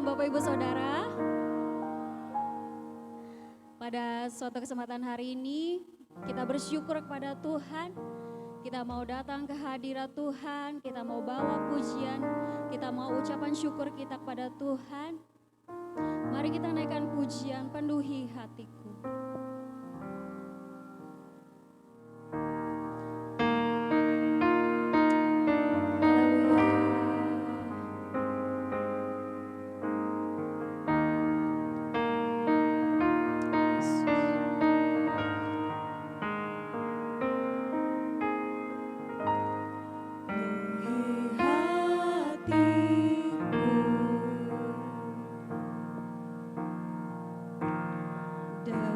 Shalom Bapak Ibu Saudara. Pada suatu kesempatan hari ini kita bersyukur kepada Tuhan. Kita mau datang ke hadirat Tuhan, kita mau bawa pujian, kita mau ucapan syukur kita kepada Tuhan. Mari kita naikkan pujian penuhi hatiku. Dengan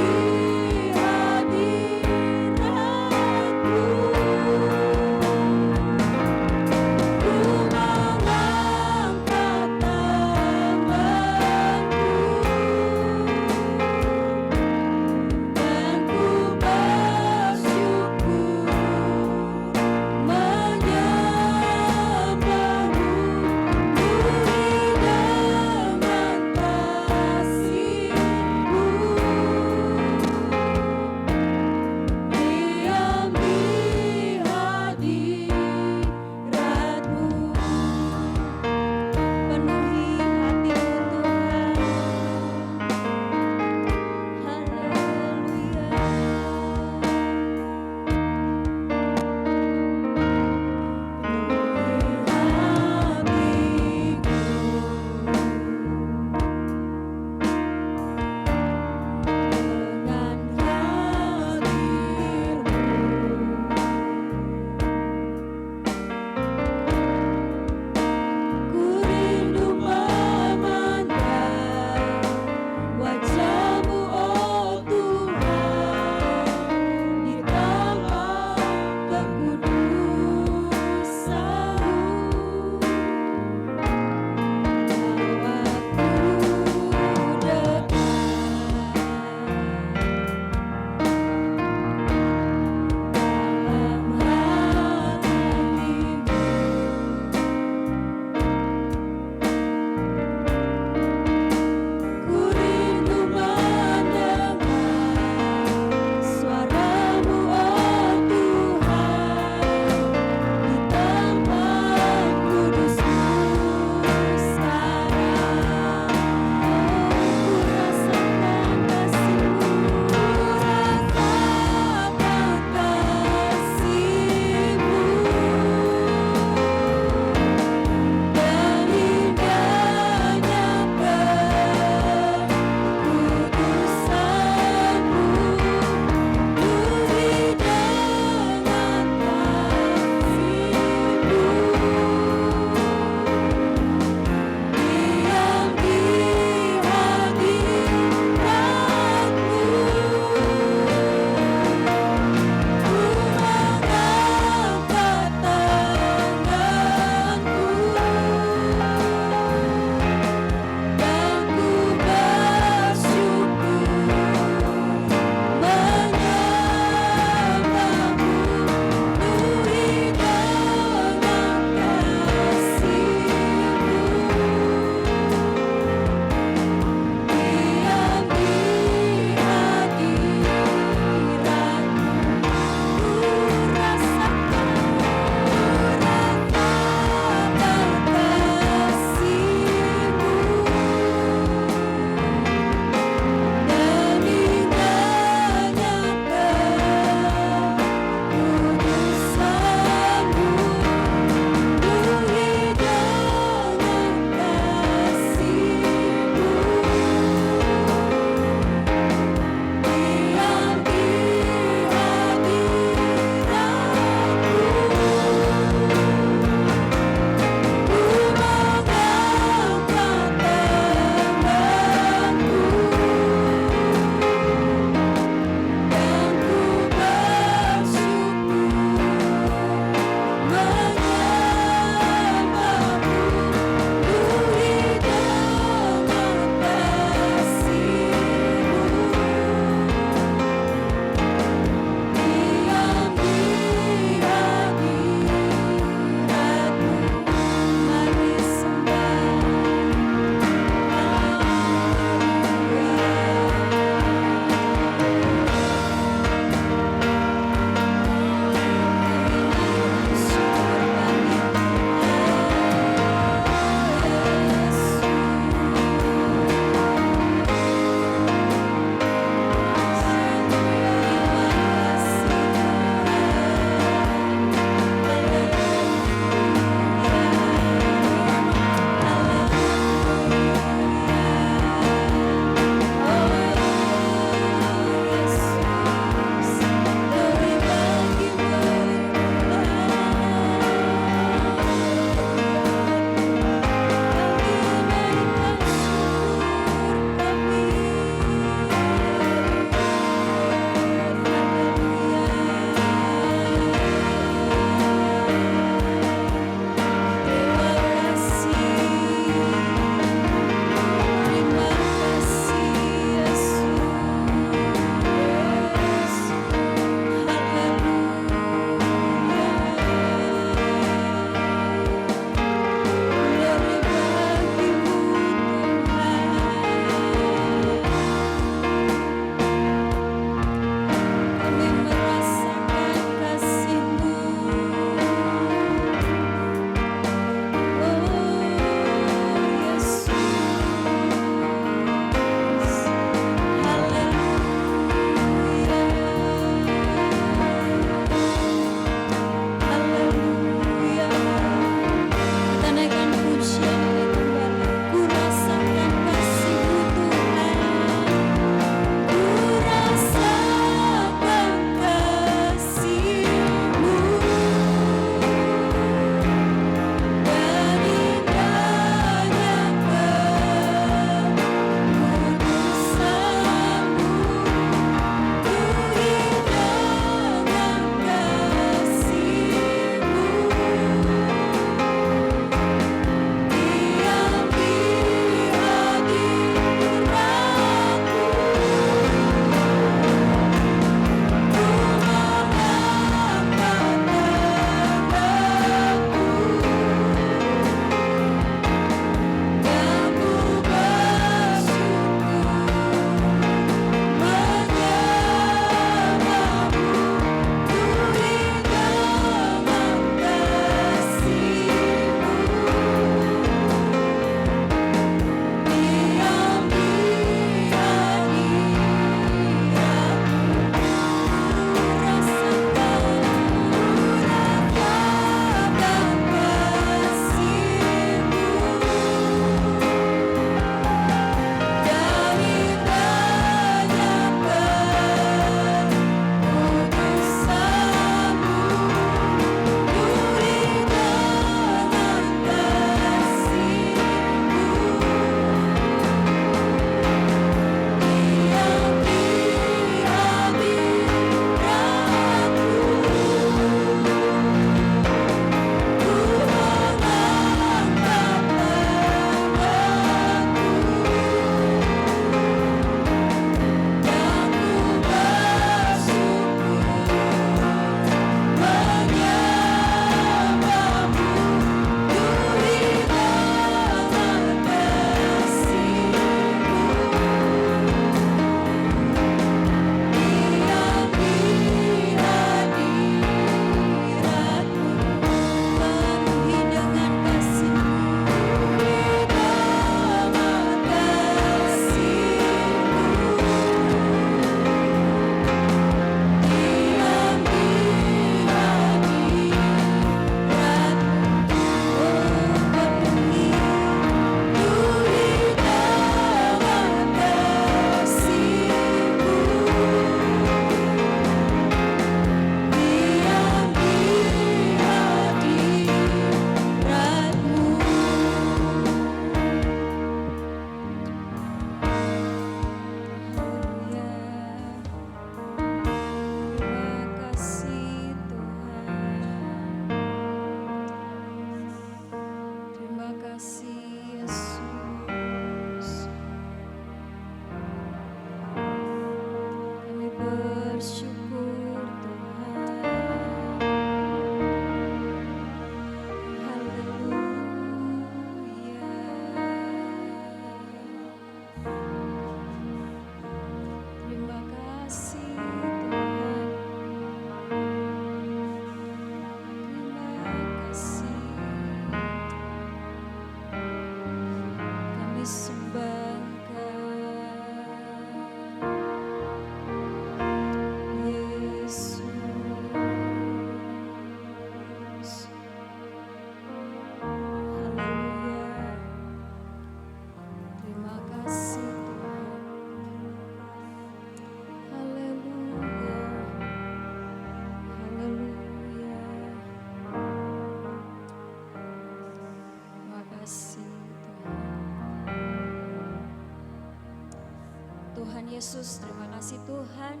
Tuhan Yesus, terima kasih Tuhan.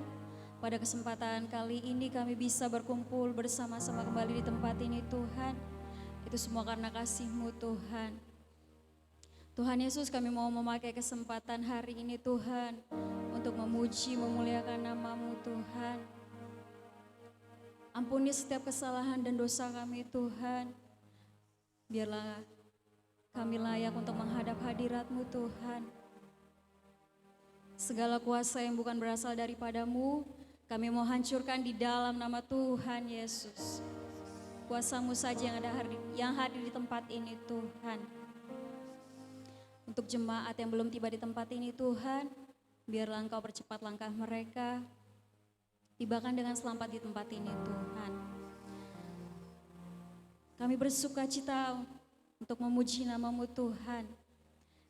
Pada kesempatan kali ini kami bisa berkumpul bersama-sama kembali di tempat ini Tuhan. Itu semua karena kasih-Mu Tuhan. Tuhan Yesus, kami mau memakai kesempatan hari ini Tuhan untuk memuji, memuliakan nama-Mu Tuhan. Ampuni setiap kesalahan dan dosa kami Tuhan. Biarlah kami layak untuk menghadap hadirat-Mu Tuhan. Segala kuasa yang bukan berasal daripada-Mu, kami mau hancurkan di dalam nama Tuhan Yesus. Kuasa-Mu saja yang hadir di tempat ini Tuhan. Untuk jemaat yang belum tiba di tempat ini Tuhan, biarlah Engkau percepat langkah mereka, tibakan dengan selamat di tempat ini Tuhan. Kami bersuka cita untuk memuji nama-Mu Tuhan.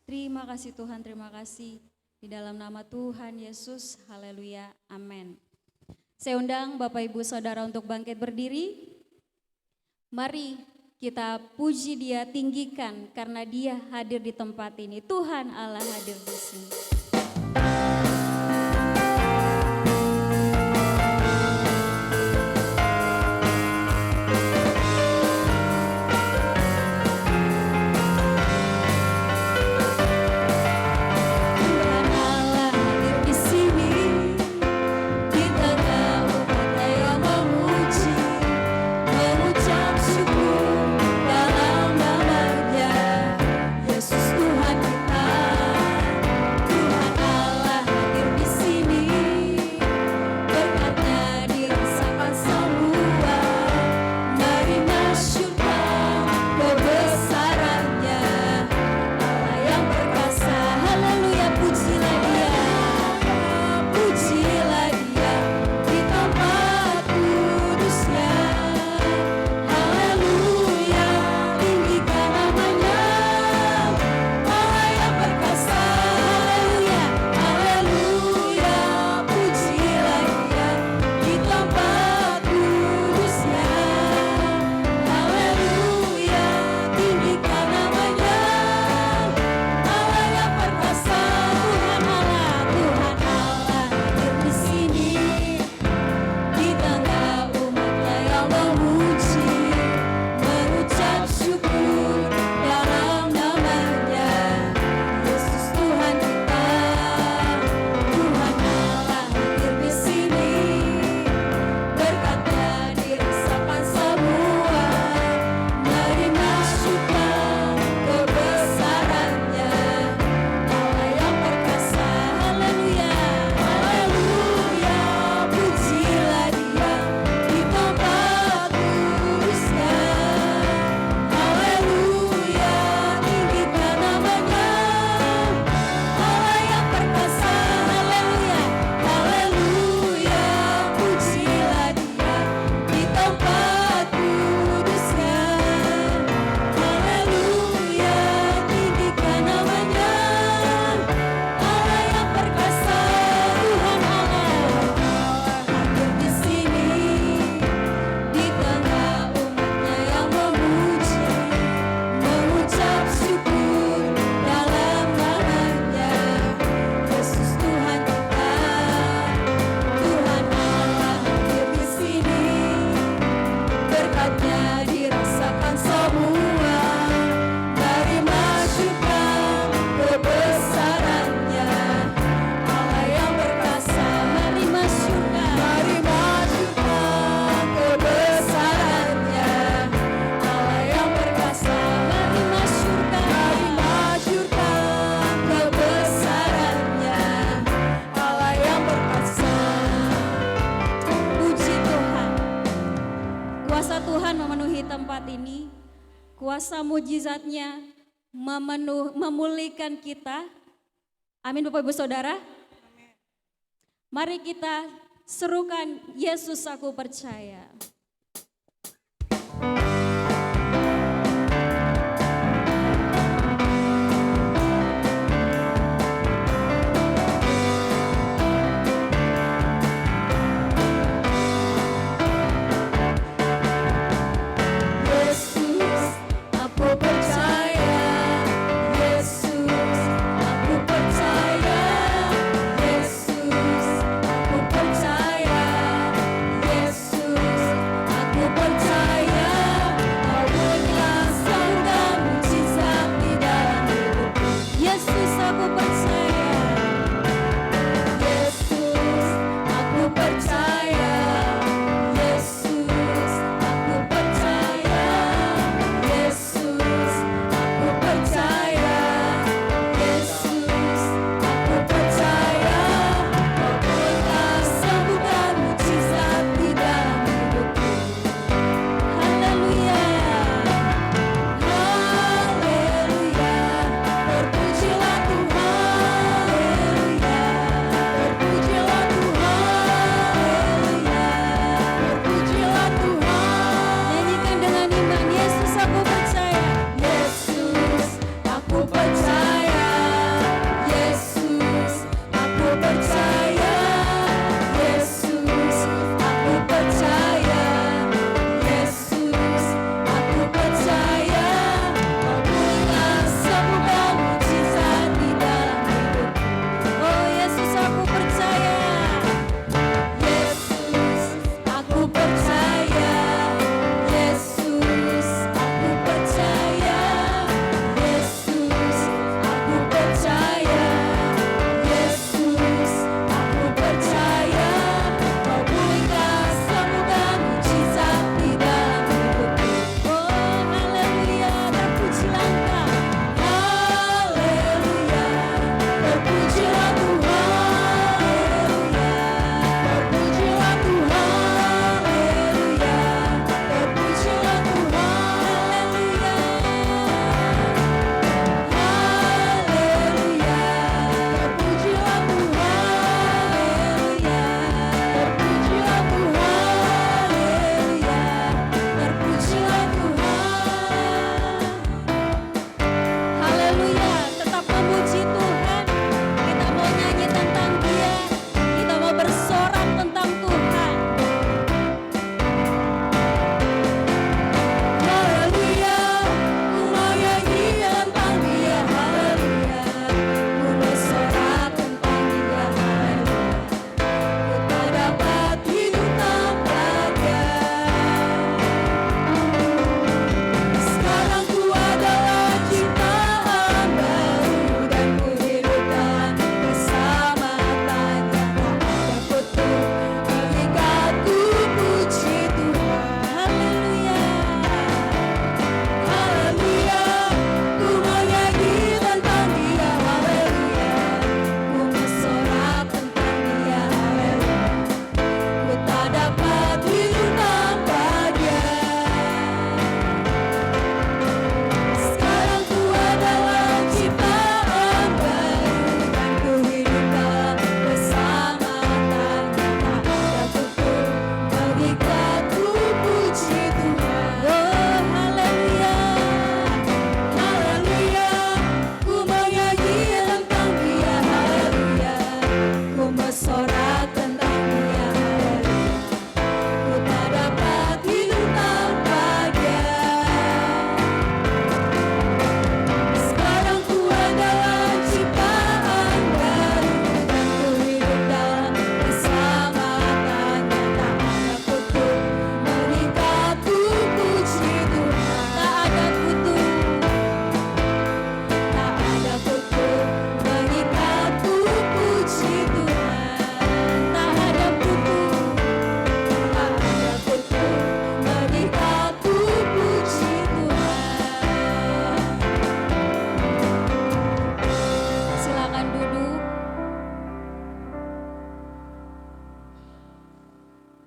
Terima kasih Tuhan, terima kasih. Di dalam nama Tuhan Yesus, haleluya, amin. Saya undang Bapak Ibu Saudara untuk bangkit berdiri. Mari kita puji Dia, tinggikan karena Dia hadir di tempat ini. Tuhan Allah hadir di sini. Kuasa mujizatnya memulihkan kita. Amin Bapak Ibu Saudara. Mari kita serukan Yesus aku percaya. Yesus, aku percaya. Yesus,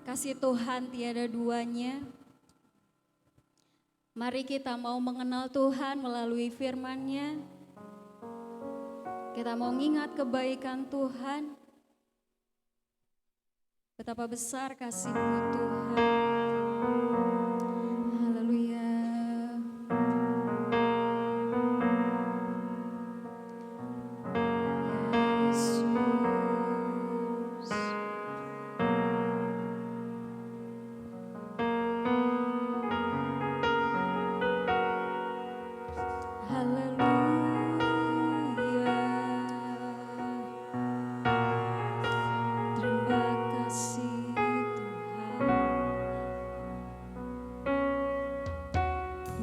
Kasih Tuhan tiada duanya. Mari kita mau mengenal Tuhan melalui firman-Nya. Kita mau ingat kebaikan Tuhan. Betapa besar kasih-Mu Tuhan. Haleluya. Yesus. Haleluya. Terima kasih Tuhan.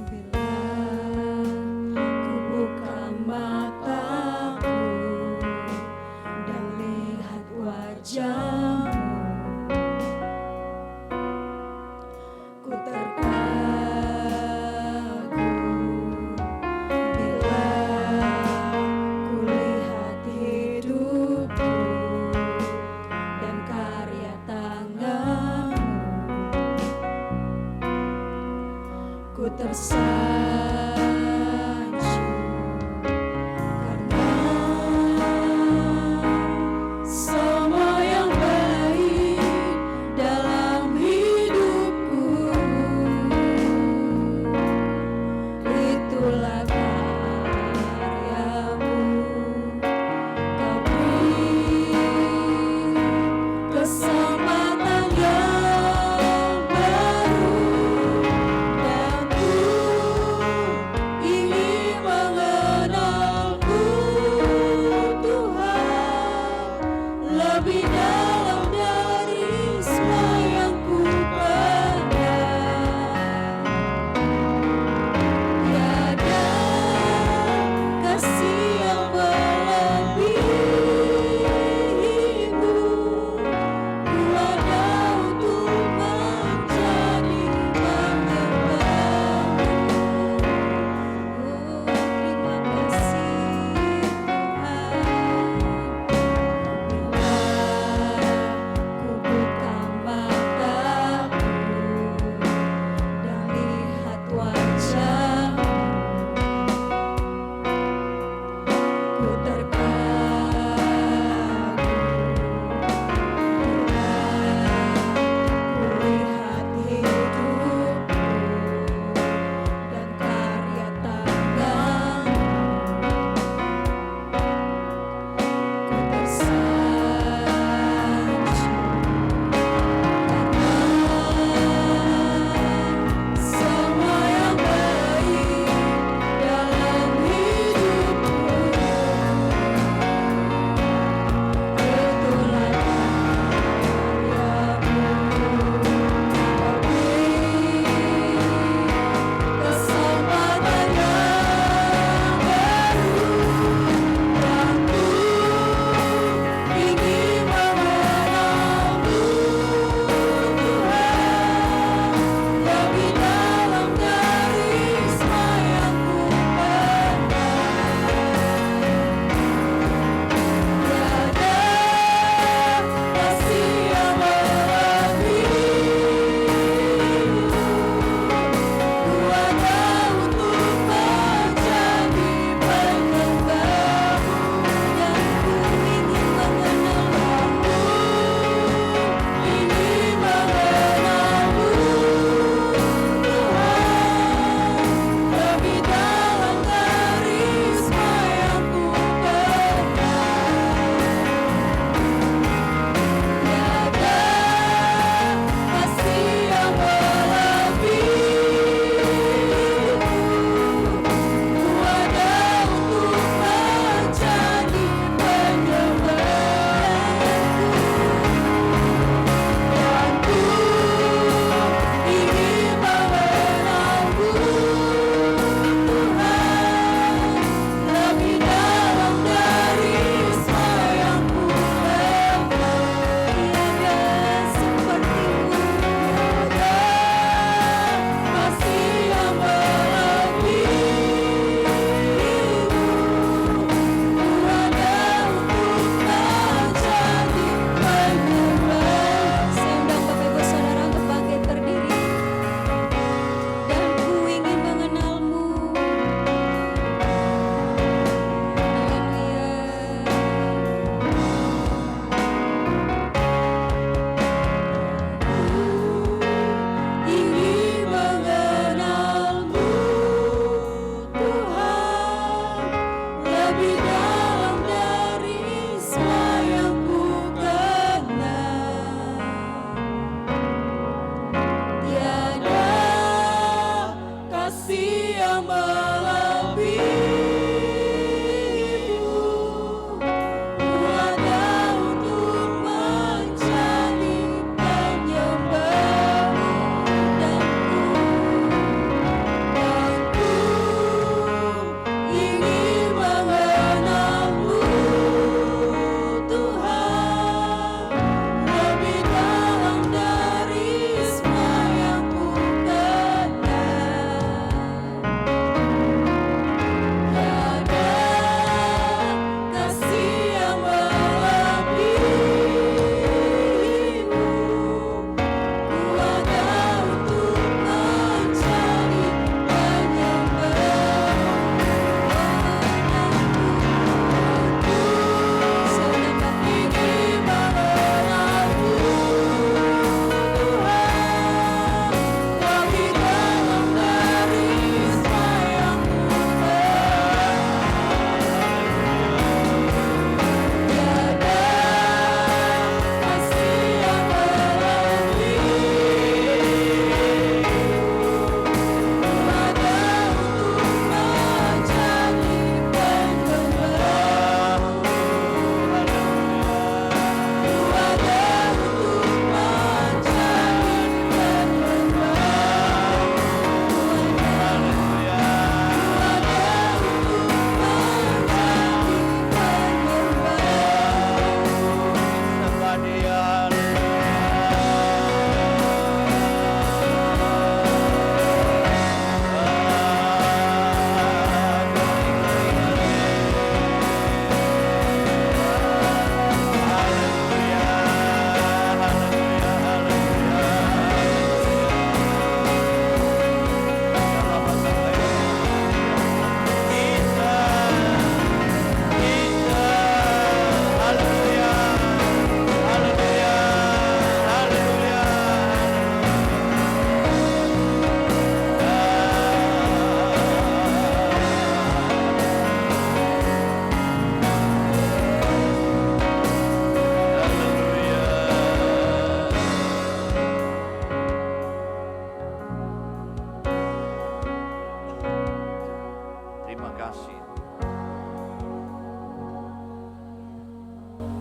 Bila ku buka mataku dan lihat wajah-Mu, ku terkagum. Bila ku lihat hidupku dan karya tangan-Mu, ku tersanjung karena semua yang baik dalam hidupku itulah karya-Mu. Kau beri kesempatan yang baru dan ku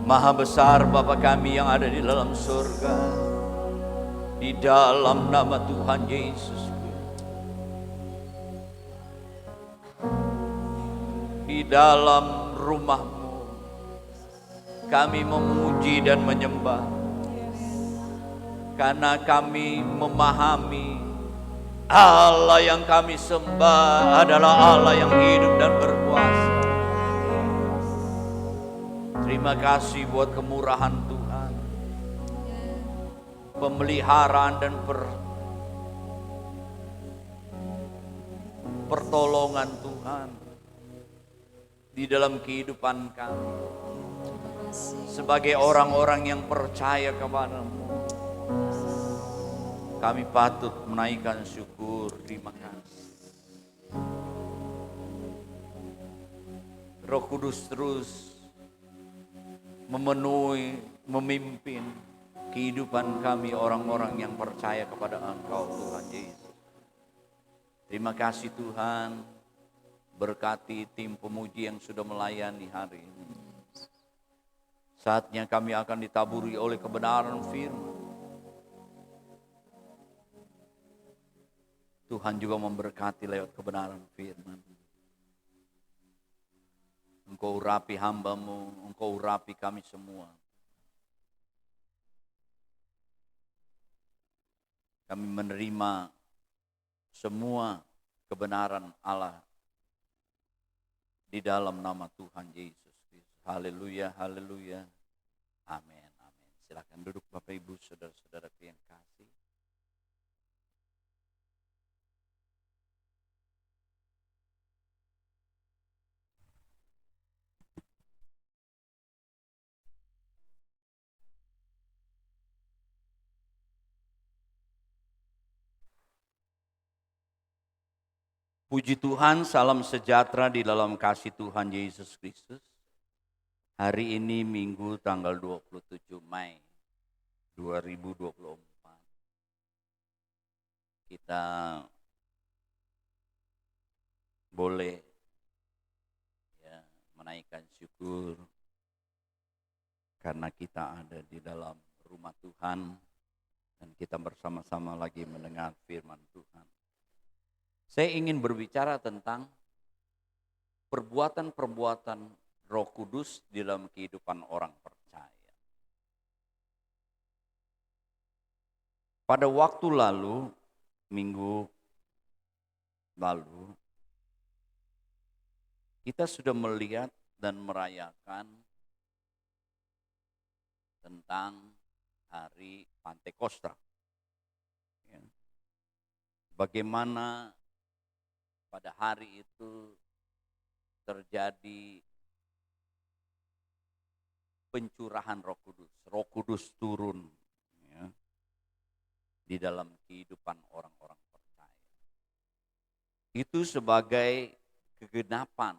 Maha besar Bapa kami yang ada di dalam surga, di dalam nama Tuhan Yesus, di dalam rumah-Mu kami memuji dan menyembah, karena kami memahami Allah yang kami sembah adalah Allah yang hidup dan berkuasa. Terima kasih buat kemurahan Tuhan, pemeliharaan dan pertolongan Tuhan di dalam kehidupan kami. Sebagai orang-orang yang percaya kepada-Mu, kami patut menaikkan syukur, terima kasih. Roh Kudus terus memenuhi, memimpin kehidupan kami orang-orang yang percaya kepada Engkau Tuhan Yesus. Terima kasih Tuhan, berkati tim pemuji yang sudah melayani hari ini. Saatnya kami akan ditaburi oleh kebenaran firman. Tuhan juga memberkati lewat kebenaran firman. Engkau urapi hamba-Mu, Engkau urapi kami semua. Kami menerima semua kebenaran Allah di dalam nama Tuhan Yesus. Haleluya, haleluya. Amin, amin. Silakan duduk Bapak Ibu, saudara-saudara yang kasih. Puji Tuhan, salam sejahtera di dalam kasih Tuhan Yesus Kristus. Hari ini Minggu tanggal 27 Mei 2024. Kita boleh ya, menaikkan syukur karena kita ada di dalam rumah Tuhan dan kita bersama-sama lagi mendengar firman Tuhan. Saya ingin berbicara tentang perbuatan-perbuatan Roh Kudus di dalam kehidupan orang percaya. Pada waktu lalu, minggu lalu, kita sudah melihat dan merayakan tentang hari Pantekosta. Bagaimana pada hari itu terjadi pencurahan Roh Kudus. Roh Kudus turun ya, di dalam kehidupan orang-orang percaya. Itu sebagai kegenapan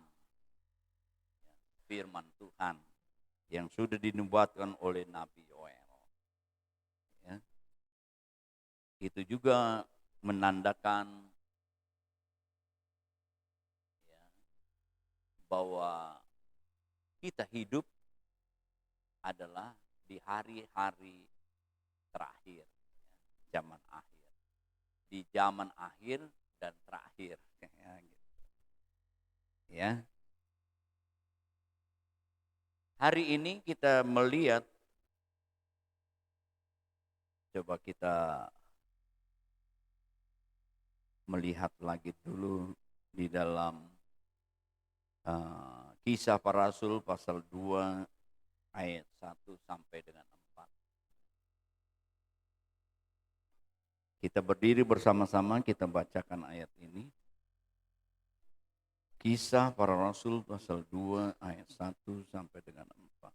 ya, firman Tuhan yang sudah dinubuatkan oleh Nabi Yoel. Ya. Itu juga menandakan bahwa kita hidup adalah di hari-hari terakhir, zaman akhir, di zaman akhir dan terakhir, ya. Hari ini kita melihat, coba kita melihat lagi dulu di dalam Kisah Para Rasul pasal 2 ayat 1 sampai dengan 4. Kita berdiri bersama-sama, kita bacakan ayat ini. Kisah Para Rasul pasal 2 ayat 1 sampai dengan 4.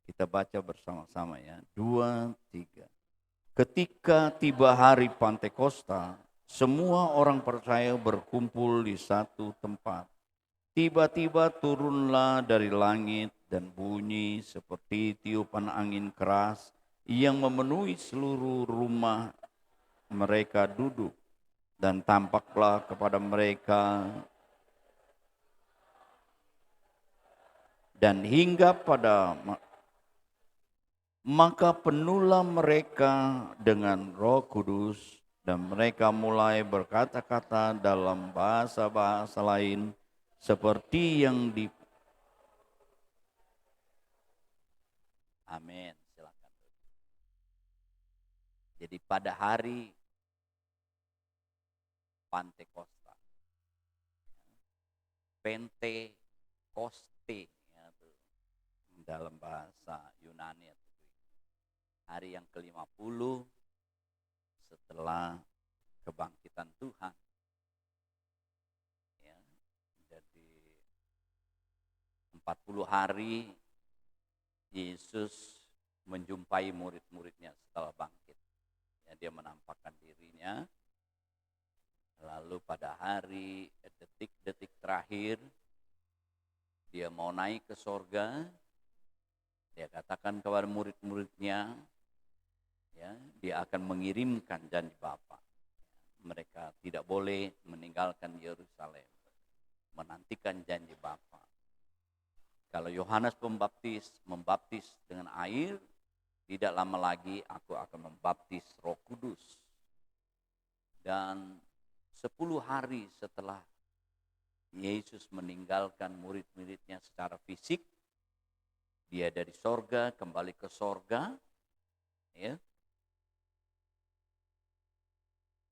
Kita baca bersama-sama ya. 2, 3. Ketika tiba hari Pantekosta, semua orang percaya berkumpul di satu tempat. Tiba-tiba turunlah dari langit dan bunyi seperti tiupan angin keras yang memenuhi seluruh rumah mereka duduk. Dan tampaklah kepada mereka Dan hingga pada maka penuhlah mereka dengan Roh Kudus dan mereka mulai berkata-kata dalam bahasa-bahasa lain seperti yang di Amin. Silakan. Jadi pada hari Pantekosta, Pentekoste ya, dalam bahasa Yunani, hari yang ke-50 setelah kebangkitan Tuhan. Ya, jadi 40 hari Yesus menjumpai murid-muridnya setelah bangkit. Ya, dia menampakkan dirinya. Lalu pada hari detik-detik terakhir dia mau naik ke sorga. Dia katakan kepada murid-muridnya, ya, dia akan mengirimkan janji Bapa. Mereka tidak boleh meninggalkan Yerusalem, menantikan janji Bapa. Kalau Yohanes Pembaptis membaptis dengan air, tidak lama lagi aku akan membaptis Roh Kudus. Dan 10 hari setelah Yesus meninggalkan murid-muridnya secara fisik, dia dari sorga kembali ke sorga, ya.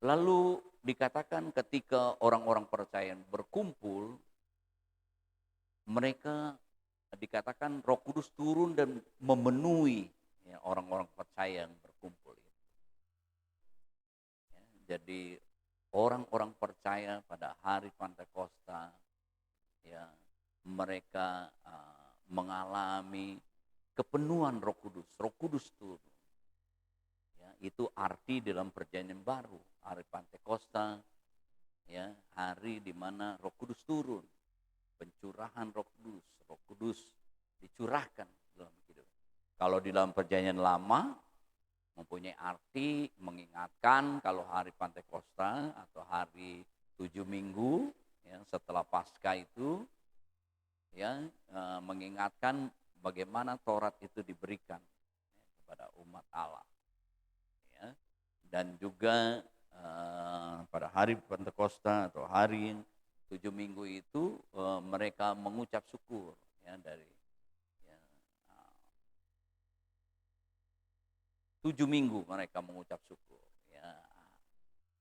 Lalu dikatakan ketika orang-orang percaya berkumpul, mereka dikatakan Roh Kudus turun dan memenuhi, ya, orang-orang percaya yang berkumpul. Ya, jadi orang-orang percaya pada hari Pantekosta, ya, mereka mengalami kepenuhan Roh Kudus. Roh Kudus turun. Ya, itu arti dalam Perjanjian Baru, hari Pantekosta, ya, hari di mana Roh Kudus turun, pencurahan Roh Kudus. Roh Kudus dicurahkan dalam hidup. Kalau di dalam Perjanjian Lama mempunyai arti mengingatkan kalau hari Pantekosta atau hari 7 minggu, ya, setelah Paskah itu, ya, mengingatkan bagaimana Taurat itu diberikan, ya, kepada umat Allah, ya. Dan juga pada hari Pantekosta atau hari 7 minggu itu mereka mengucap syukur, ya, dari, ya, 7 minggu mereka mengucap syukur, ya,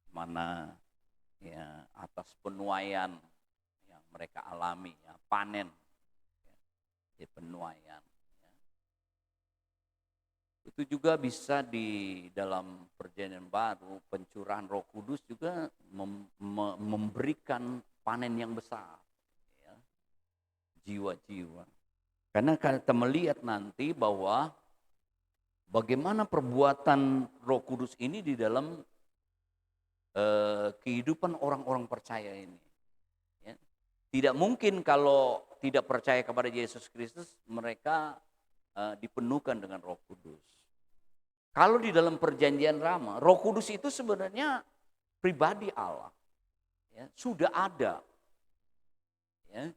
mana, ya, atas penuaian yang mereka alami, ya, panen, ya, di penuaian, ya. Itu juga bisa di dalam Perjanjian Baru, pencurahan Roh Kudus juga memberikan panen yang besar, ya, jiwa-jiwa. Karena kita melihat nanti bahwa bagaimana perbuatan Roh Kudus ini di dalam kehidupan orang-orang percaya ini. Ya. Tidak mungkin kalau tidak percaya kepada Yesus Kristus mereka dipenuhkan dengan Roh Kudus. Kalau di dalam Perjanjian Lama, Roh Kudus itu sebenarnya pribadi Allah, ya, sudah ada, ya,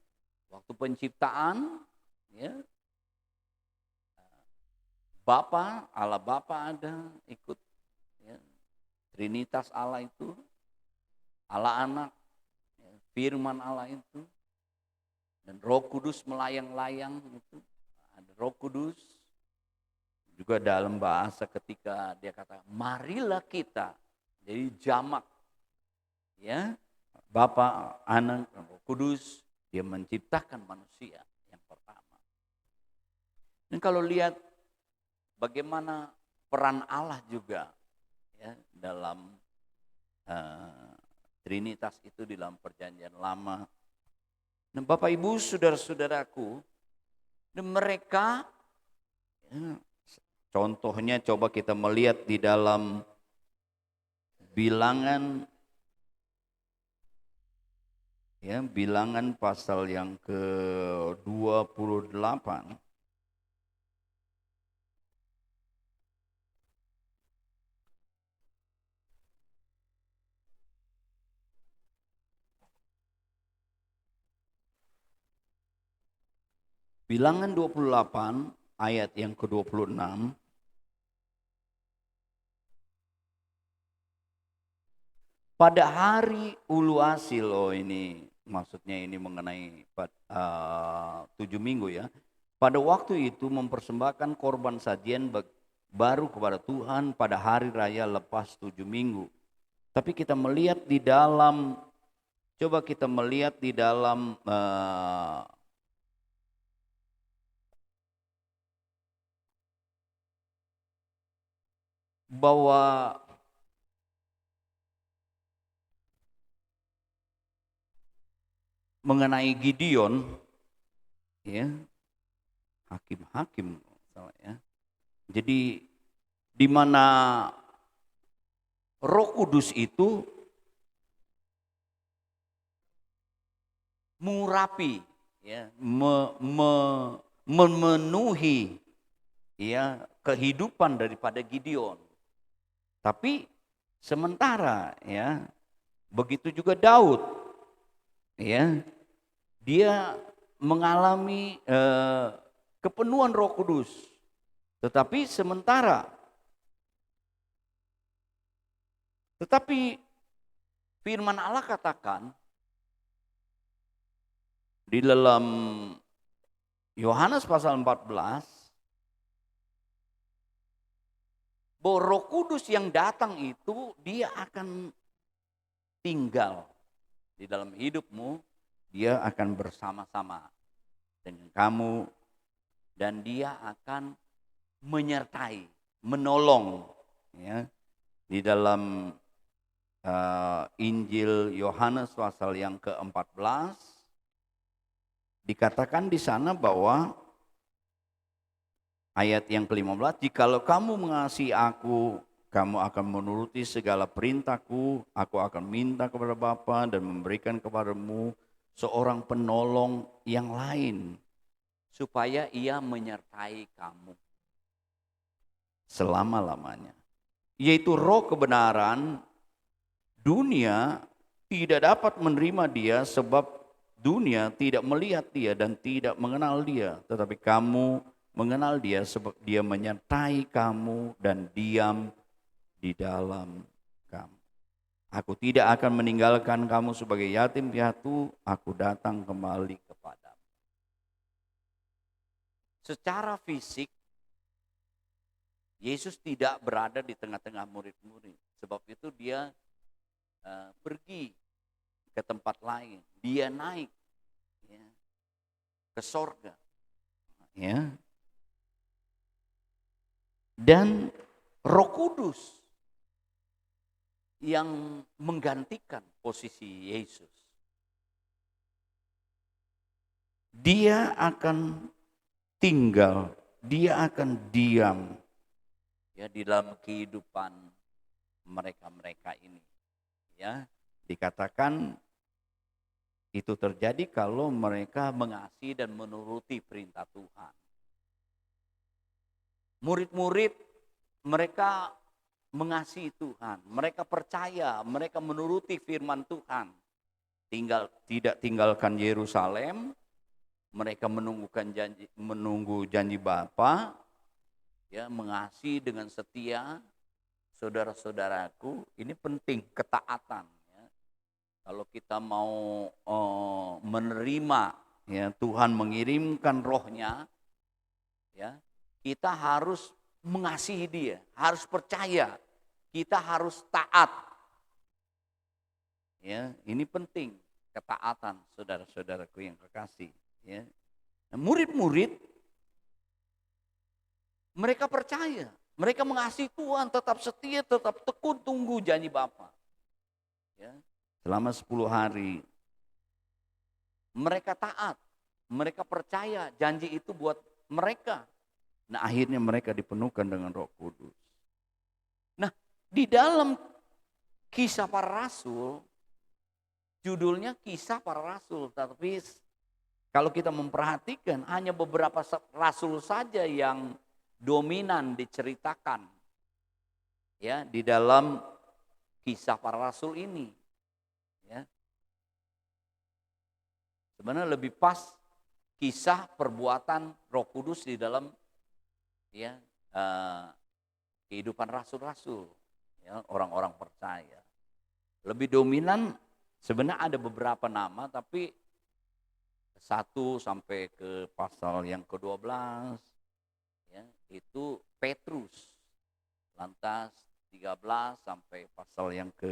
waktu penciptaan, ya, Allah Bapa ada ikut, ya, Trinitas Allah itu, Allah Anak, ya, Firman Allah itu, dan Roh Kudus melayang-layang itu, ada Roh Kudus. Juga dalam bahasa ketika dia kata, marilah kita, jadi jamak, ya, Bapa, Anak, Roh Kudus, dia menciptakan manusia yang pertama. Dan kalau lihat bagaimana peran Allah juga, ya, dalam Trinitas itu di dalam Perjanjian Lama. Dan Bapak Ibu, saudara-saudaraku, dan mereka, ya, contohnya coba kita melihat di dalam Bilangan, ya, Bilangan pasal yang ke-28. Bilangan 28 ayat yang ke-26. Pada hari ulu hasil, ini maksudnya ini mengenai 7 minggu ya. Pada waktu itu mempersembahkan korban sajian baru kepada Tuhan pada hari raya lepas 7 minggu. Tapi kita melihat di dalam, coba kita melihat di dalam bahwa mengenai Gideon, ya, hakim-hakim, ya. Jadi di mana Roh Kudus itu mengurapi, ya, memenuhi, ya, kehidupan daripada Gideon. Tapi sementara, ya, begitu juga Daud, ya, dia mengalami kepenuhan Roh Kudus. Tetapi firman Allah katakan di dalam Yohanes pasal 14 bahwa Roh Kudus yang datang itu dia akan tinggal di dalam hidupmu, dia akan bersama-sama dengan kamu dan dia akan menyertai, menolong, ya. Di dalam Injil Yohanes pasal yang ke-14 dikatakan di sana bahwa ayat yang ke-15, jikalau kamu mengasihi aku, kamu akan menuruti segala perintahku, aku akan minta kepada Bapa dan memberikan kepadamu seorang penolong yang lain, supaya ia menyertai kamu selama-lamanya, yaitu Roh kebenaran. Dunia tidak dapat menerima dia sebab dunia tidak melihat dia dan tidak mengenal dia. Tetapi kamu mengenal dia sebab dia menyertai kamu dan diam di dalam kamu. Aku tidak akan meninggalkan kamu sebagai yatim piatu, aku datang kembali kepadamu. Secara fisik, Yesus tidak berada di tengah-tengah murid-murid. Sebab itu dia pergi ke tempat lain, dia naik, ya, ke sorga, ya. Dan Roh Kudus yang menggantikan posisi Yesus, dia akan tinggal, dia akan diam, ya, di dalam kehidupan mereka ini. Ya, dikatakan itu terjadi kalau mereka mengasihi dan menuruti perintah Tuhan. Murid-murid mereka mengasihi Tuhan, mereka percaya, mereka menuruti firman Tuhan. Tidak tinggalkan Yerusalem, mereka menunggu janji Bapa, ya, mengasihi dengan setia. Saudara-saudaraku, ini penting, ketaatan, ya. Kalau kita mau menerima, ya, Tuhan mengirimkan Roh-Nya, ya, kita harus mengasihi Dia, harus percaya, kita harus taat. Ya, ini penting, ketaatan, saudara-saudaraku yang kekasih, ya. Nah, murid-murid mereka percaya, mereka mengasihi Tuhan, tetap setia, tetap tekun tunggu janji Bapa. Ya, selama 10 hari mereka taat, mereka percaya janji itu buat mereka. Nah, akhirnya mereka dipenuhkan dengan Roh Kudus. Nah, di dalam Kisah Para Rasul, judulnya Kisah Para Rasul, tapi kalau kita memperhatikan hanya beberapa rasul saja yang dominan diceritakan, ya, di dalam Kisah Para Rasul ini, ya. Sebenarnya lebih pas kisah perbuatan Roh Kudus di dalam kehidupan rasul-rasul, orang-orang percaya. Lebih dominan sebenarnya ada beberapa nama, tapi 1 sampai ke pasal yang ke-12 itu Petrus. Lantas 13 sampai pasal yang ke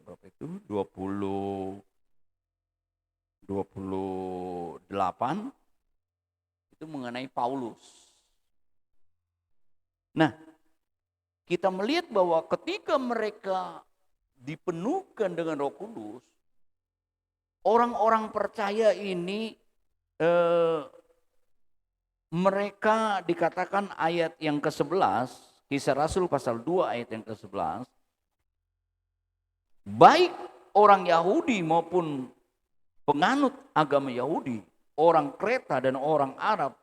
berapa itu? 28 itu mengenai Paulus. Nah, kita melihat bahwa ketika mereka dipenuhkan dengan Roh Kudus, orang-orang percaya ini mereka dikatakan ayat yang ke-11, Kisah Rasul pasal 2 ayat yang ke-11, baik orang Yahudi maupun penganut agama Yahudi, orang Kreta dan orang Arab,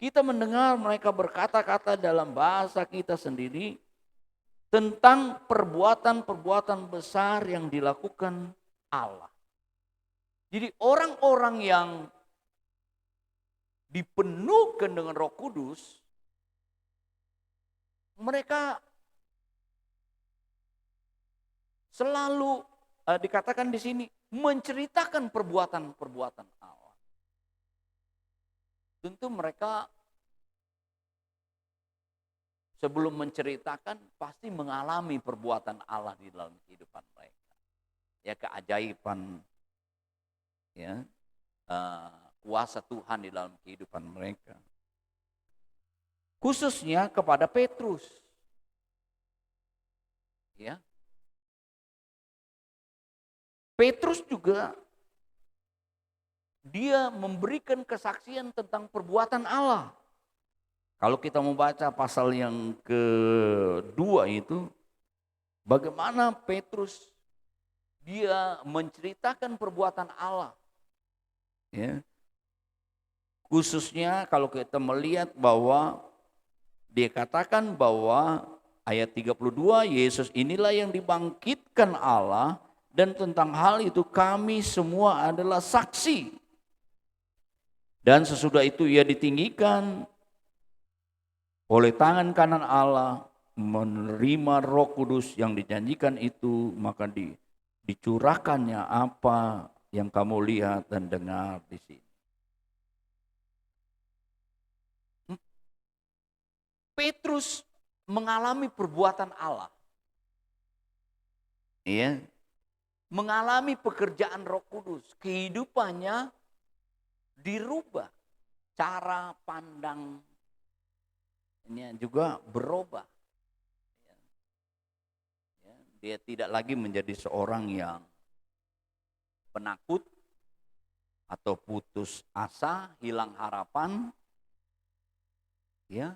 kita mendengar mereka berkata-kata dalam bahasa kita sendiri tentang perbuatan-perbuatan besar yang dilakukan Allah. Jadi orang-orang yang dipenuhkan dengan Roh Kudus, mereka selalu dikatakan di sini menceritakan perbuatan-perbuatan Allah. Tentu mereka sebelum menceritakan pasti mengalami perbuatan Allah di dalam kehidupan mereka. Ya, keajaiban, kuasa Tuhan di dalam kehidupan mereka. Khususnya kepada Petrus. Ya. Petrus juga dia memberikan kesaksian tentang perbuatan Allah. Kalau kita membaca pasal yang kedua itu, bagaimana Petrus dia menceritakan perbuatan Allah. Ya. Khususnya kalau kita melihat bahwa dia katakan bahwa ayat 32, Yesus inilah yang dibangkitkan Allah dan tentang hal itu kami semua adalah saksi. Dan sesudah itu ia ditinggikan oleh tangan kanan Allah, menerima Roh Kudus yang dijanjikan itu, maka dicurahkannya apa yang kamu lihat dan dengar di sini. Petrus mengalami perbuatan Allah. Iya. Mengalami pekerjaan Roh Kudus, kehidupannya dirubah, cara pandang ini juga berubah. Dia tidak lagi menjadi seorang yang penakut atau putus asa, hilang harapan. Ya.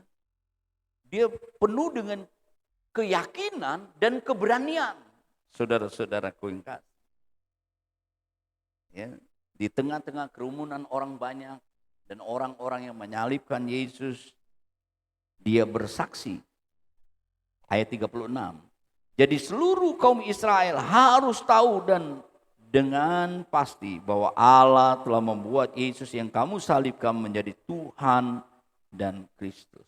Dia penuh dengan keyakinan dan keberanian. Saudara-saudaraku yang kasih. Ya, di tengah-tengah kerumunan orang banyak dan orang-orang yang menyalibkan Yesus, dia bersaksi. Ayat 36. Jadi seluruh kaum Israel harus tahu dan dengan pasti bahwa Allah telah membuat Yesus yang kamu salibkan menjadi Tuhan dan Kristus.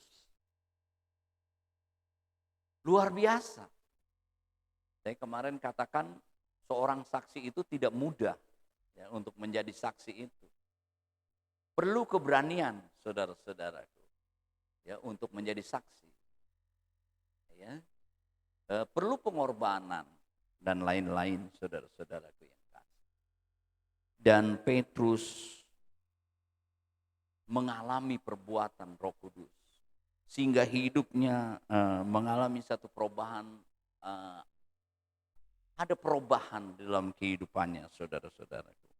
Luar biasa. Saya kemarin katakan seorang saksi itu tidak mudah ya, untuk menjadi saksi itu. Perlu keberanian, saudara-saudaraku, ya, untuk menjadi saksi. Ya. Perlu pengorbanan dan lain-lain, saudara-saudaraku yang kasih. Dan Petrus mengalami perbuatan Roh Kudus sehingga hidupnya mengalami satu perubahan, ada perubahan dalam kehidupannya, saudara-saudaraku.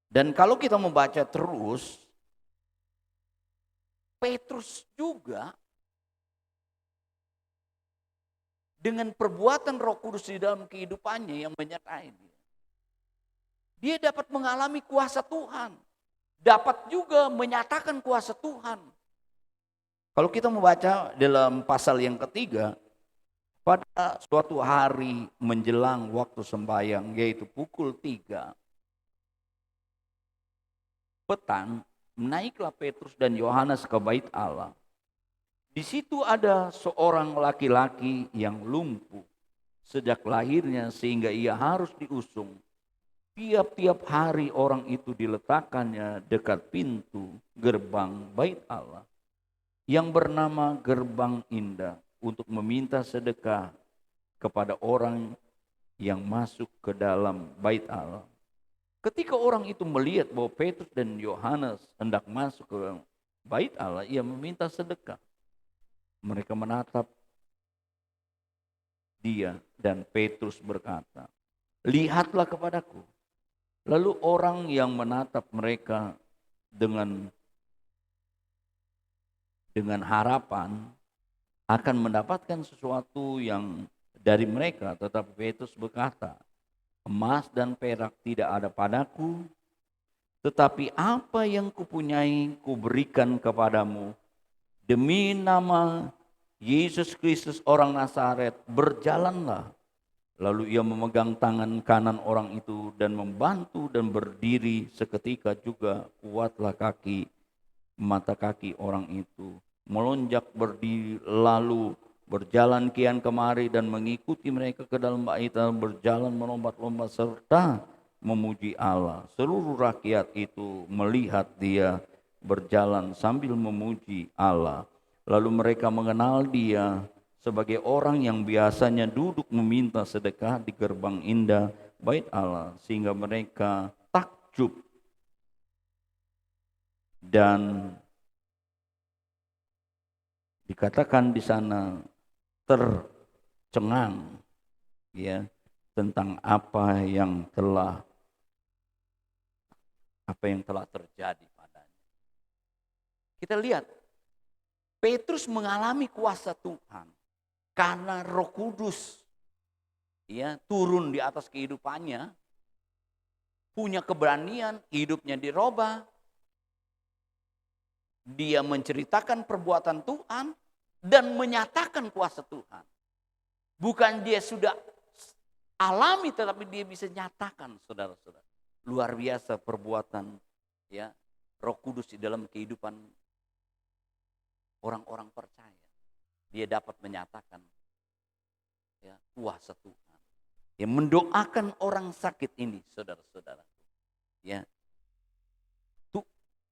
Dan kalau kita membaca terus, Petrus juga dengan perbuatan Roh Kudus di dalam kehidupannya yang menyertai dia. Dia dapat mengalami kuasa Tuhan, dapat juga menyatakan kuasa Tuhan. Kalau kita membaca dalam pasal yang ketiga, pada suatu hari menjelang waktu sembahyang, yaitu pukul 3, petang, naiklah Petrus dan Yohanes ke bait Allah. Di situ ada seorang laki-laki yang lumpuh sejak lahirnya sehingga ia harus diusung. Tiap-tiap hari orang itu diletakkannya dekat pintu gerbang bait Allah yang bernama Gerbang Indah untuk meminta sedekah kepada orang yang masuk ke dalam bait Allah. Ketika orang itu melihat bahwa Petrus dan Yohanes hendak masuk ke bait Allah, ia meminta sedekah. Mereka menatap dia dan Petrus berkata, "Lihatlah kepadaku." Lalu orang yang menatap mereka dengan harapan akan mendapatkan sesuatu yang dari mereka, tetapi Petrus berkata, "Emas dan perak tidak ada padaku, tetapi apa yang kupunyai kuberikan kepadamu. Demi nama Yesus Kristus orang Nazaret, berjalanlah." Lalu ia memegang tangan kanan orang itu dan membantu dan berdiri. Seketika juga kuatlah mata kaki orang itu. Melonjak berdiri, lalu berjalan kian kemari dan mengikuti mereka ke dalam bait Allah, berjalan melompat-lompat serta memuji Allah. Seluruh rakyat itu melihat dia berjalan sambil memuji Allah. Lalu mereka mengenal dia sebagai orang yang biasanya duduk meminta sedekah di gerbang indah bait Allah, sehingga mereka takjub dan dikatakan di sana tercengang ya tentang apa yang telah terjadi padanya. Kita lihat Petrus mengalami kuasa Tuhan karena Roh Kudus ya turun di atas kehidupannya, punya keberanian, hidupnya dirubah. Dia menceritakan perbuatan Tuhan dan menyatakan kuasa Tuhan. Bukan dia sudah alami, tetapi dia bisa nyatakan, saudara-saudara. Luar biasa perbuatan ya Roh Kudus di dalam kehidupan orang-orang percaya. Dia dapat menyatakan ya kuasa Tuhan. Ya, mendoakan orang sakit ini, saudara-saudara. Ya,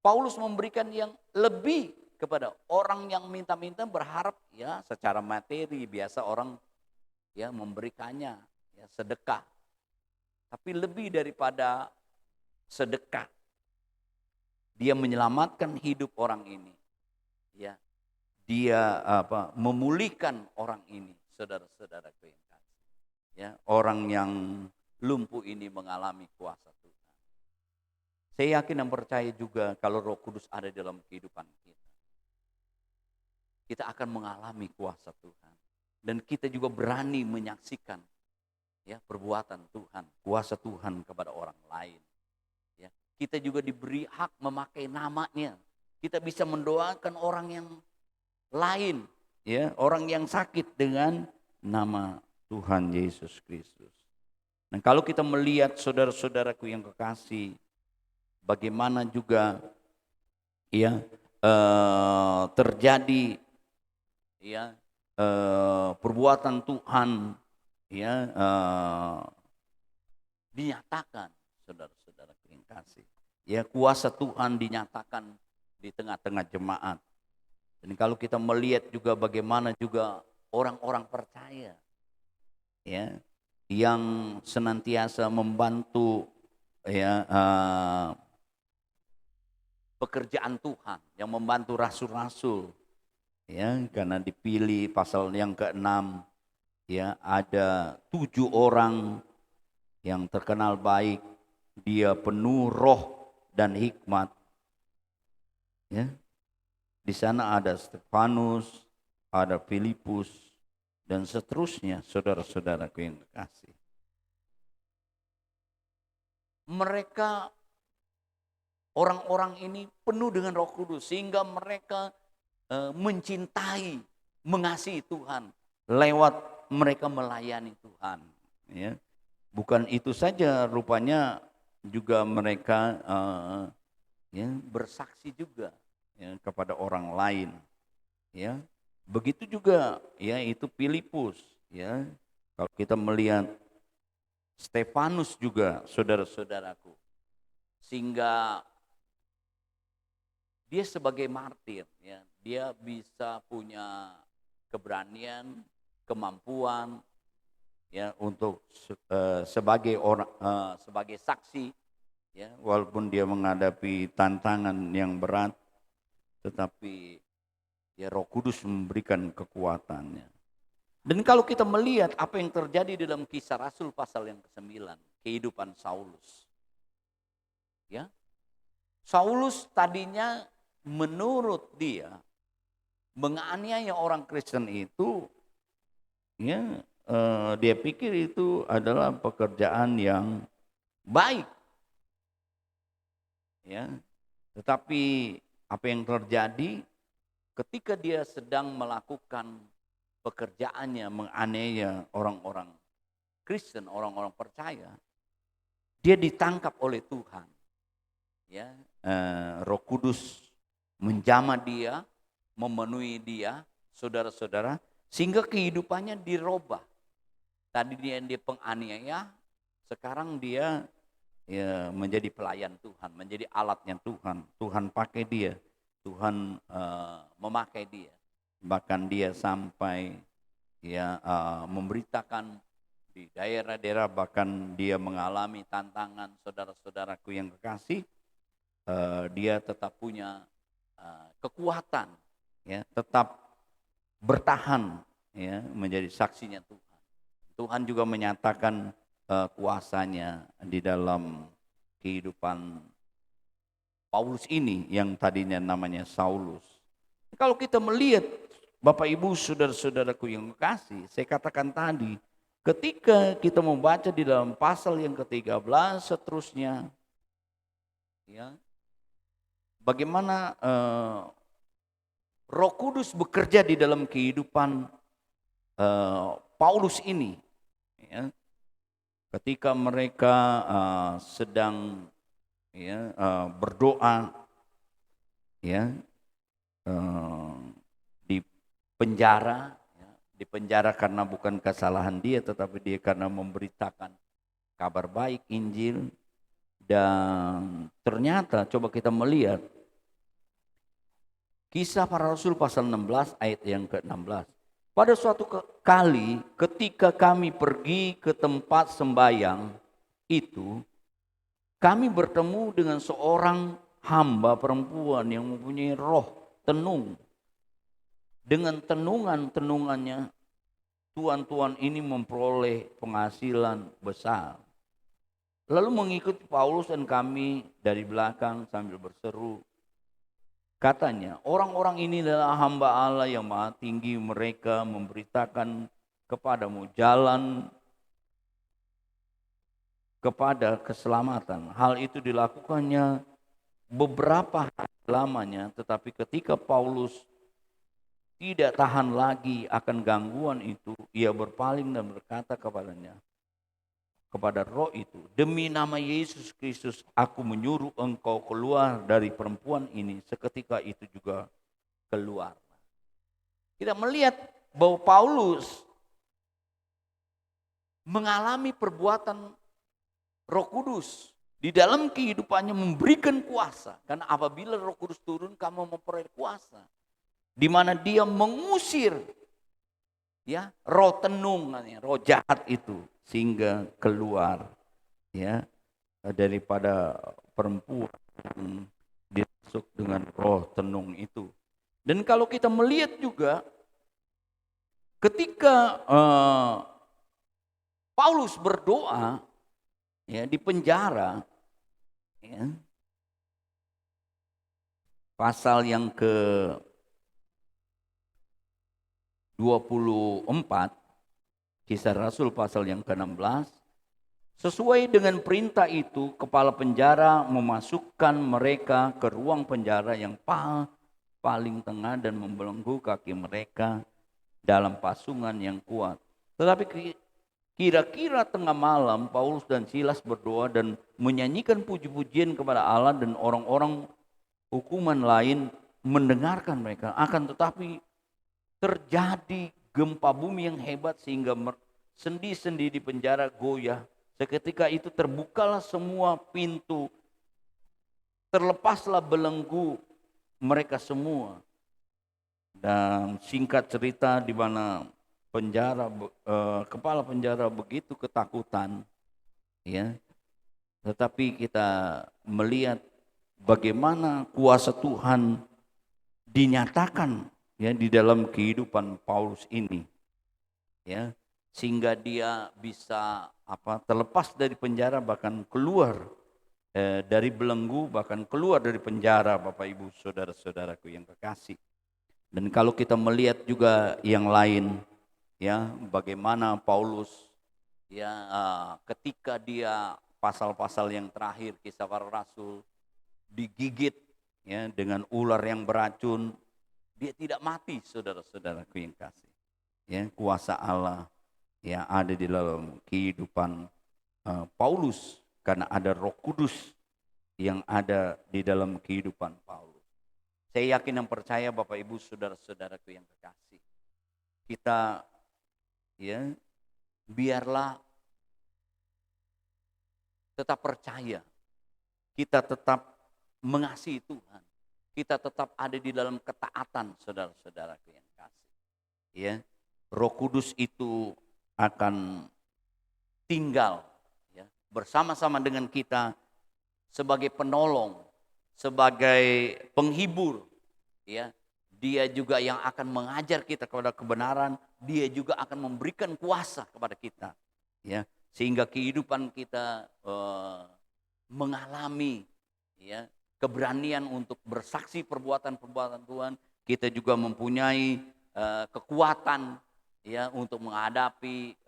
Paulus memberikan yang lebih kepada orang yang minta-minta, berharap ya secara materi, biasa orang ya memberikannya ya sedekah. Tapi lebih daripada sedekah, dia menyelamatkan hidup orang ini. Ya, dia memulihkan orang ini, saudara-saudara yang kasih. Ya, orang yang lumpuh ini mengalami kuasa Tuhan. Saya yakin dan percaya juga kalau Roh Kudus ada dalam kehidupan kita, kita akan mengalami kuasa Tuhan dan kita juga berani menyaksikan ya perbuatan Tuhan, kuasa Tuhan kepada orang lain. Ya, kita juga diberi hak memakai namanya. Kita bisa mendoakan orang yang lain, ya, orang yang sakit dengan nama Tuhan Yesus Kristus. Dan kalau kita melihat saudara-saudaraku yang kekasih, bagaimana juga ya terjadi ya perbuatan Tuhan ya dinyatakan, saudara-saudaraku yang kasih. Ya, kuasa Tuhan dinyatakan di tengah-tengah jemaat. Dan kalau kita melihat juga bagaimana juga orang-orang percaya ya yang senantiasa membantu ya pekerjaan Tuhan, yang membantu rasul-rasul ya, karena dipilih pasal yang ke-6 ya ada 7 orang yang terkenal baik, dia penuh roh dan hikmat ya. Di sana ada Stefanus, ada Filipus, dan seterusnya, saudara-saudaraku yang kekasih. Mereka, orang-orang ini penuh dengan Roh Kudus, sehingga mereka mencintai, mengasihi Tuhan, lewat mereka melayani Tuhan. Ya. Bukan itu saja, rupanya juga mereka ya, bersaksi juga ya, kepada orang lain. Ya, begitu juga ya itu Filipus. Ya, kalau kita melihat Stefanus juga, saudara-saudaraku, sehingga dia sebagai martir, ya, dia bisa punya keberanian, kemampuan, ya, untuk sebagai orang, sebagai saksi, ya, walaupun dia menghadapi tantangan yang berat, tetapi ya Roh Kudus memberikan kekuatannya. Dan kalau kita melihat apa yang terjadi dalam Kisah Rasul pasal yang ke-9, kehidupan Saulus. Ya. Saulus tadinya menurut dia menganiaya orang Kristen itu, ya, dia pikir itu adalah pekerjaan yang baik. Ya. Tetapi apa yang terjadi ketika dia sedang melakukan pekerjaannya menganiaya orang-orang Kristen, orang-orang percaya, dia ditangkap oleh Tuhan. Ya, Roh Kudus menjamah dia, memenuhi dia, saudara-saudara, sehingga kehidupannya dirubah. Tadi dia penganiaya, sekarang dia ya, menjadi pelayan Tuhan, menjadi alatnya Tuhan. Tuhan pakai dia, Tuhan memakai dia. Bahkan dia sampai ya memberitakan di daerah-daerah, bahkan dia mengalami tantangan, saudara-saudaraku yang kekasih, dia tetap punya kekuatan, ya, tetap bertahan, ya, menjadi saksinya Tuhan. Tuhan juga menyatakan kuasanya di dalam kehidupan Paulus ini yang tadinya namanya Saulus. Kalau kita melihat Bapak Ibu saudara-saudaraku yang kekasih, saya katakan tadi, ketika kita membaca di dalam pasal yang ke-13 seterusnya, ya, bagaimana Roh Kudus bekerja di dalam kehidupan Paulus ini, ya, ketika mereka sedang ya, berdoa, ya, di penjara, ya, di penjara karena bukan kesalahan dia, tetapi dia karena memberitakan kabar baik Injil. Dan ternyata coba kita melihat Kisah Para Rasul pasal 16 ayat yang ke-16. Pada suatu kali ketika kami pergi ke tempat sembayang itu, kami bertemu dengan seorang hamba perempuan yang mempunyai roh tenung. Dengan tenungannya, tuan-tuan ini memperoleh penghasilan besar. Lalu mengikuti Paulus dan kami dari belakang sambil berseru. Katanya, orang-orang ini adalah hamba Allah yang maha tinggi, mereka memberitakan kepadamu jalan kepada keselamatan. Hal itu dilakukannya beberapa hari lamanya, tetapi ketika Paulus tidak tahan lagi akan gangguan itu, ia berpaling dan berkata kepada roh itu, demi nama Yesus Kristus aku menyuruh engkau keluar dari perempuan ini. Seketika itu juga keluar. Kita melihat bahwa Paulus mengalami perbuatan Roh Kudus di dalam kehidupannya, memberikan kuasa. Karena apabila Roh Kudus turun, kamu memperoleh kuasa, di mana dia mengusir, ya, roh tenung, roh jahat itu, sehingga keluar, ya, daripada perempuan dimasuk dengan roh tenung itu. Dan kalau kita melihat juga ketika Paulus berdoa, ya, di penjara, ya, pasal yang ke-24, Kisah Rasul pasal yang ke-16, sesuai dengan perintah itu, kepala penjara memasukkan mereka ke ruang penjara yang paling tengah dan membelenggu kaki mereka dalam pasungan yang kuat. Tetapi kira-kira tengah malam, Paulus dan Silas berdoa dan menyanyikan puji-pujian kepada Allah, dan orang-orang hukuman lain mendengarkan mereka. Akan tetapi terjadi gempa bumi yang hebat sehingga sendi-sendi di penjara goyah. Seketika itu terbukalah semua pintu, terlepaslah belenggu mereka semua. Dan singkat cerita, di mana kepala penjara begitu ketakutan, ya. Tetapi kita melihat bagaimana kuasa Tuhan dinyatakan, ya, di dalam kehidupan Paulus ini, ya, sehingga dia bisa terlepas dari penjara, bahkan keluar dari belenggu, bahkan keluar dari penjara, Bapak Ibu saudara-saudaraku yang kekasih. Dan kalau kita melihat juga yang lain, ya, bagaimana Paulus, ya, ketika dia pasal-pasal yang terakhir Kisah Para Rasul digigit, ya, dengan ular yang beracun, dia tidak mati, saudara-saudaraku yang kasih. Ya, kuasa Allah yang ada di dalam kehidupan Paulus, karena ada Roh Kudus yang ada di dalam kehidupan Paulus. Saya yakin dan percaya, Bapak Ibu saudara-saudaraku yang kekasih, kita, ya, biarlah tetap percaya, kita tetap mengasihi Tuhan, kita tetap ada di dalam ketaatan, saudara-saudaraku yang kasih. Ya, Roh Kudus itu akan tinggal, ya, bersama-sama dengan kita sebagai penolong, sebagai penghibur, ya. Dia juga yang akan mengajar kita kepada kebenaran, dia juga akan memberikan kuasa kepada kita, ya, sehingga kehidupan kita mengalami, ya, keberanian untuk bersaksi perbuatan-perbuatan Tuhan. Kita juga mempunyai kekuatan, ya, untuk menghadapi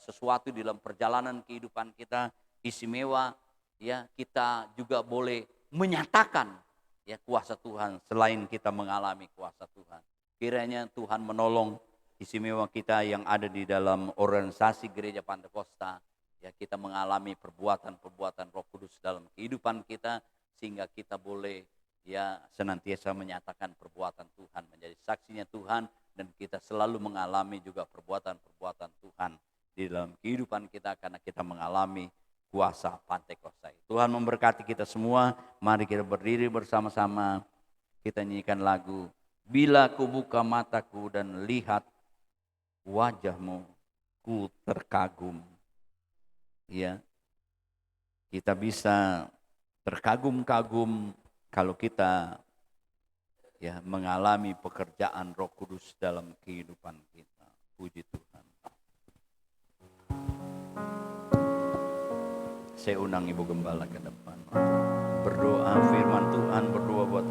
sesuatu di dalam perjalanan kehidupan kita istimewa, ya. Kita juga boleh menyatakan, ya, kuasa Tuhan selain kita mengalami kuasa Tuhan. Kiranya Tuhan menolong istimewa kita yang ada di dalam organisasi Gereja Pantekosta, ya, kita mengalami perbuatan-perbuatan Roh Kudus dalam kehidupan kita, sehingga kita boleh, ya, senantiasa menyatakan perbuatan Tuhan, menjadi saksinya Tuhan, dan kita selalu mengalami juga perbuatan-perbuatan Tuhan di dalam kehidupan kita karena kita mengalami kuasa Pantekosta. Tuhan memberkati kita semua. Mari kita berdiri bersama-sama, kita nyanyikan lagu Bila Ku Buka Mataku dan Lihat Wajahmu, Ku Terkagum. Ya, kita bisa terkagum-kagum kalau kita, ya, mengalami pekerjaan Roh Kudus dalam kehidupan kita. Puji Tuhan. Saya undang Ibu Gembala ke depan. Berdoa firman Tuhan, berdoa buat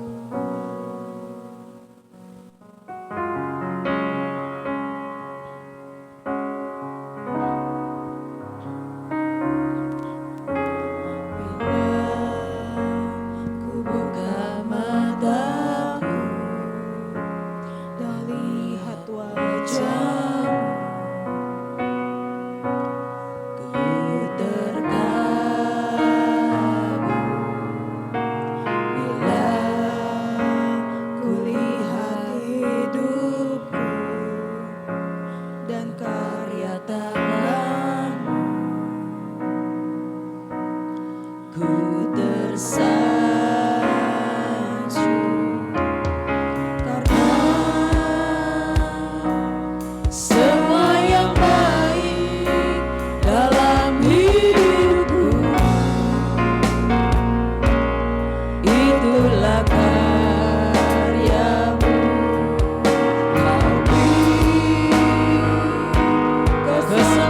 Kesalahan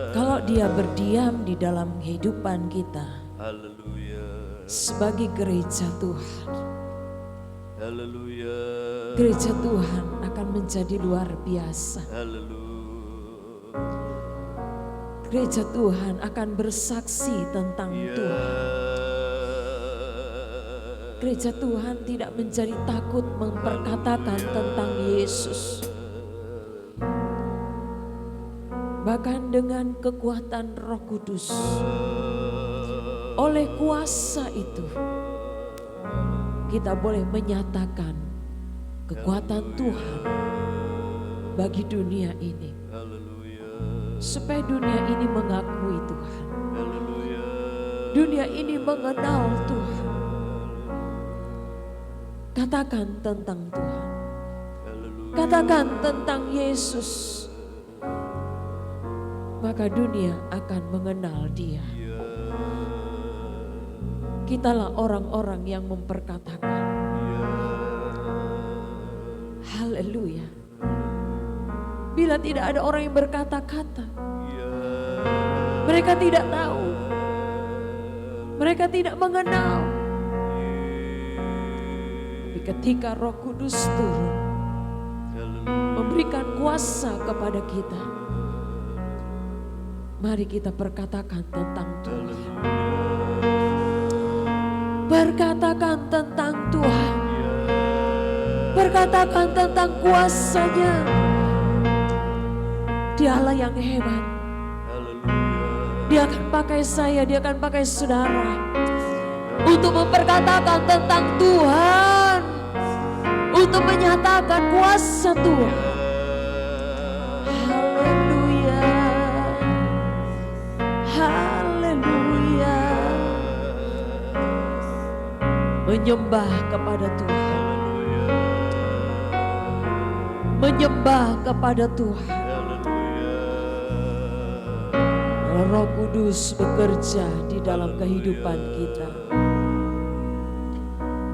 Kalau Dia berdiam di dalam kehidupan kita Haleluya. sebagai gereja Tuhan, Haleluya. gereja Tuhan akan menjadi luar biasa. Haleluya. Gereja Tuhan akan bersaksi tentang Tuhan. Gereja Tuhan tidak menjadi takut memperkatakan tentang Yesus. Bahkan dengan kekuatan Roh Kudus, oleh kuasa itu kita boleh menyatakan kekuatan Tuhan bagi dunia ini, supaya dunia ini mengakui Tuhan, dunia ini mengenal Tuhan. Katakan tentang Tuhan, katakan tentang Yesus, maka dunia akan mengenal Dia. Kitalah orang-orang yang memperkatakan. Haleluya. Bila tidak ada orang yang berkata-kata, mereka tidak tahu, mereka tidak mengenal. Tapi ketika Roh Kudus turun, memberikan kuasa kepada kita, mari kita perkatakan tentang Tuhan. Berkatakan tentang Tuhan. Berkatakan tentang kuasa-Nya. Dialah yang hebat. Dia akan pakai saya, Dia akan pakai saudara untuk memperkatakan tentang Tuhan, untuk menyatakan kuasa Tuhan. Haleluya. Haleluya. Menyembah kepada Tuhan. Menyembah kepada Tuhan. Roh Kudus bekerja di dalam kehidupan kita.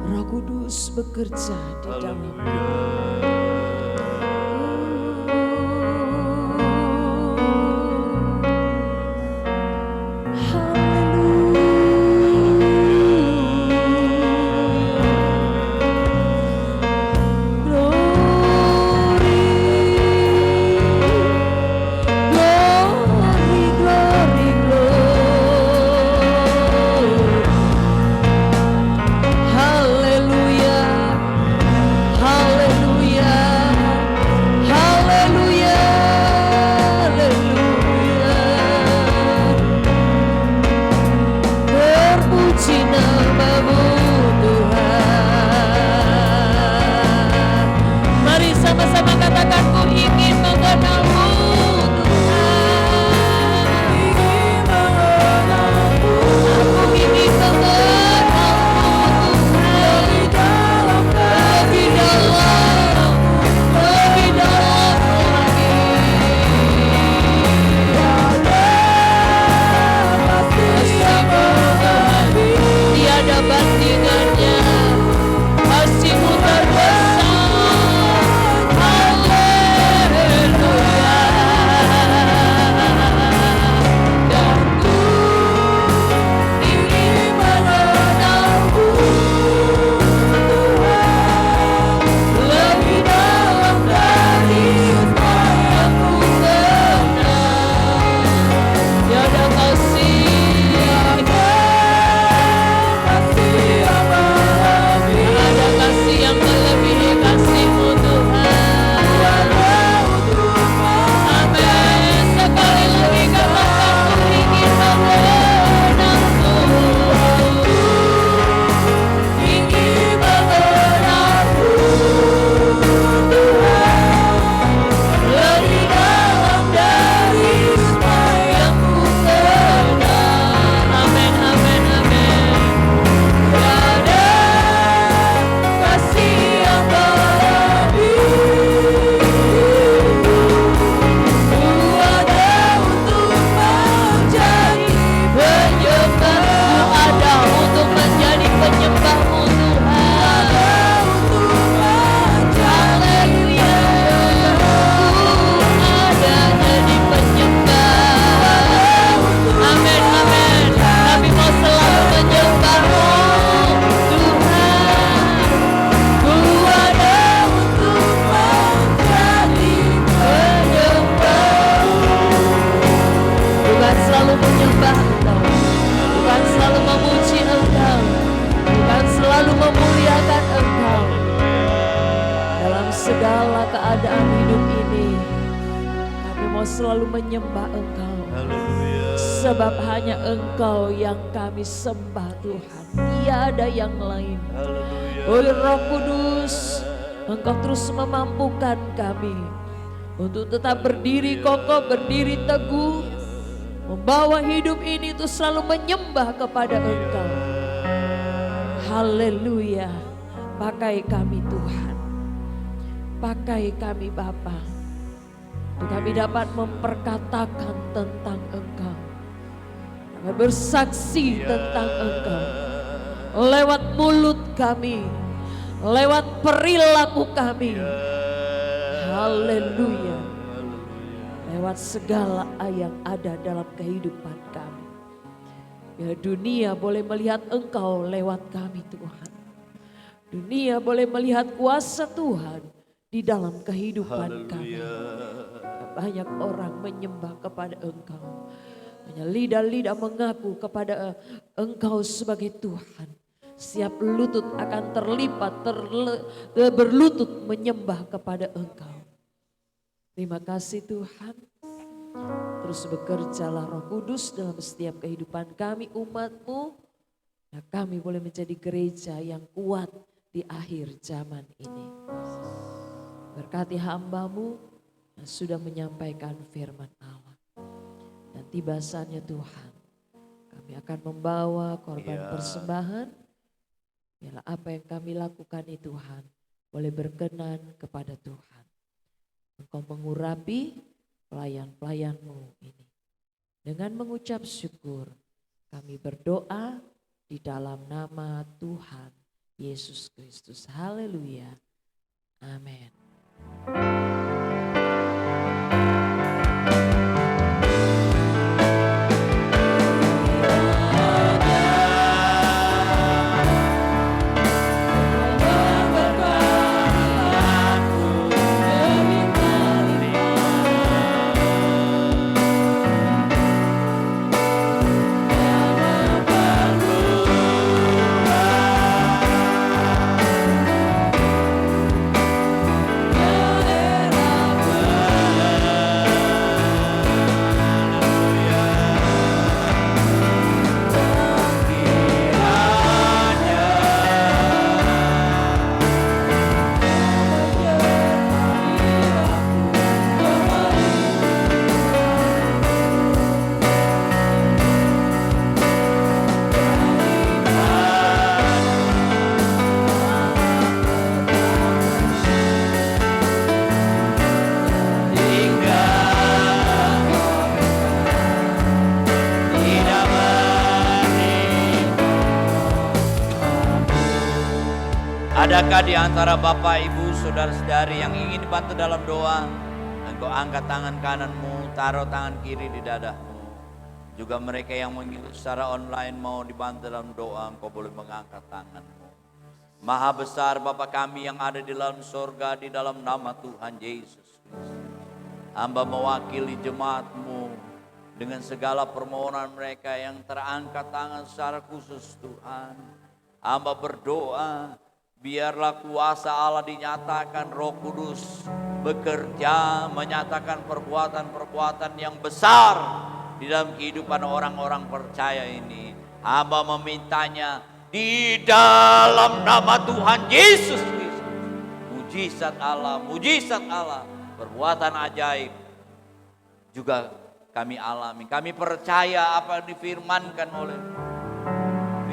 Roh Kudus bekerja di dalam Haleluya. selalu menyembah Engkau. Haleluya. Sebab hanya Engkau yang kami sembah Tuhan, tiada yang lain. Haleluya. Oh Roh Kudus, Engkau terus memampukan kami untuk tetap berdiri kokoh, berdiri teguh, membawa hidup ini itu selalu menyembah kepada Engkau. Haleluya. Pakai kami Tuhan, pakai kami Bapa, untuk kami dapat memperkatakan tentang Engkau, kami bersaksi tentang Engkau lewat mulut kami, lewat perilaku kami. Haleluya. Lewat segala yang ada dalam kehidupan kami. Ya, dunia boleh melihat Engkau lewat kami Tuhan. Dunia boleh melihat kuasa Tuhan di dalam kehidupan kami. Banyak orang menyembah kepada Engkau. Banyak lidah-lidah mengaku kepada Engkau sebagai Tuhan. Setiap lutut akan terlipat, berlutut menyembah kepada Engkau. Terima kasih Tuhan. Terus bekerjalah Roh Kudus dalam setiap kehidupan kami, umat-Mu. Nah, kami boleh menjadi gereja yang kuat di akhir zaman ini. Berkati hamba-Mu yang sudah menyampaikan firman Allah. Dan tiba saatnya Tuhan, kami akan membawa korban persembahan. Biarlah apa yang kami lakukan itu Tuhan boleh berkenan kepada Tuhan. Engkau mengurapi pelayan-pelayan-Mu ini. Dengan mengucap syukur kami berdoa di dalam nama Tuhan Yesus Kristus. Haleluya. Amin. Adakah di antara Bapak, Ibu, Saudara-saudari yang ingin dibantu dalam doa? Engkau angkat tangan kananmu, taruh tangan kiri di dadamu. Juga mereka yang mengikuti secara online mau dibantu dalam doa, engkau boleh mengangkat tanganmu. Maha besar Bapa kami yang ada di dalam surga, di dalam nama Tuhan Yesus Kristus. Hamba mewakili jemaat-Mu dengan segala permohonan mereka yang terangkat tangan secara khusus Tuhan. Hamba berdoa, biarlah kuasa Allah dinyatakan, Roh Kudus bekerja menyatakan perbuatan-perbuatan yang besar di dalam kehidupan orang-orang percaya ini. Hamba memintanya di dalam nama Tuhan Yesus Kristus. Mujizat Allah, perbuatan ajaib juga kami alami. Kami percaya apa yang difirmankan oleh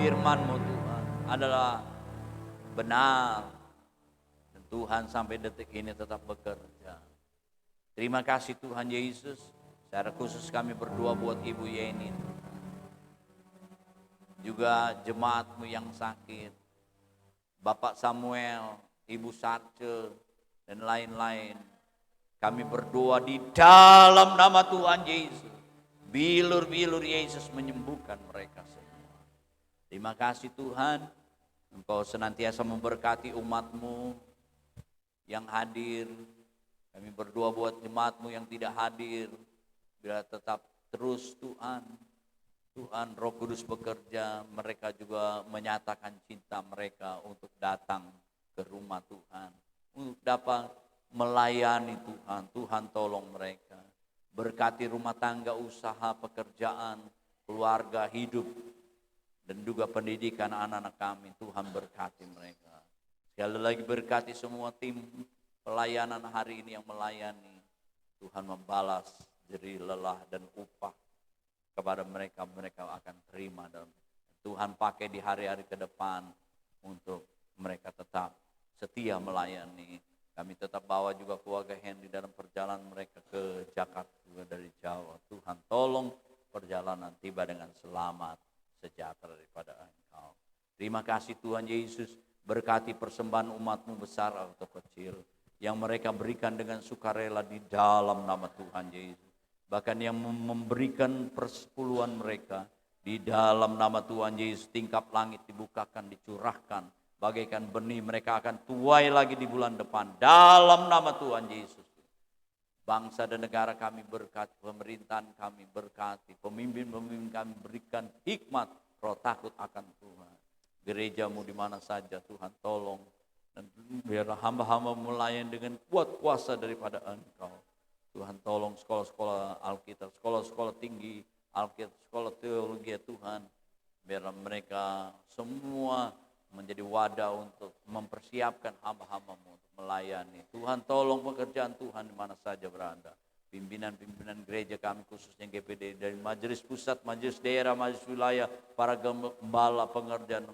firman-Mu Tuhan adalah benar, dan Tuhan sampai detik ini tetap bekerja. Terima kasih Tuhan Yesus. Secara khusus kami berdoa buat Ibu Yeni, juga jemaat-Mu yang sakit, Bapak Samuel, Ibu Sarce, dan lain-lain. Kami berdoa di dalam nama Tuhan Yesus, bilur-bilur Yesus menyembuhkan mereka semua. Terima kasih Tuhan. Engkau senantiasa memberkati umat-Mu yang hadir. Kami berdoa buat jemaat-Mu yang tidak hadir. Bila tetap terus Tuhan Roh Kudus bekerja, mereka juga menyatakan cinta mereka untuk datang ke rumah Tuhan. Untuk dapat melayani Tuhan. Tuhan tolong mereka. Berkati rumah tangga, usaha, pekerjaan, keluarga, hidup, dan juga pendidikan anak-anak kami. Tuhan berkati mereka. Sekali lagi berkati semua tim pelayanan hari ini yang melayani. Tuhan membalas jerih lelah dan upah kepada mereka. Mereka akan terima dan Tuhan pakai di hari-hari ke depan untuk mereka tetap setia melayani. Kami tetap bawa juga keluarga Henry dalam perjalanan mereka ke Jakarta juga dari Jawa. Tuhan tolong perjalanan tiba dengan selamat, sejahtera daripada Engkau. Terima kasih Tuhan Yesus, berkati persembahan umat-Mu besar atau kecil yang mereka berikan dengan sukarela di dalam nama Tuhan Yesus. Bahkan yang memberikan persepuluhan mereka di dalam nama Tuhan Yesus, tingkap langit dibukakan, dicurahkan. Bagaikan benih mereka akan tuai lagi di bulan depan. Dalam nama Tuhan Yesus. Bangsa dan negara kami berkati, pemerintahan kami berkati, pemimpin-pemimpin kami berikan hikmat, roh takut akan Tuhan. Gerejamu di mana saja Tuhan tolong. Dan biarlah hamba-hamba melayan dengan kuat kuasa daripada Engkau. Tuhan tolong sekolah-sekolah Alkitab, sekolah-sekolah tinggi Alkitab, sekolah teologi ya Tuhan. Biarlah mereka semua menjadi wadah untuk mempersiapkan hamba-hamba-Mu untuk melayani. Tuhan tolong pekerjaan Tuhan di mana saja berada. Pimpinan-pimpinan gereja kami khususnya GPD dari majelis pusat, majelis daerah, majelis wilayah, para gembala pengerjaan,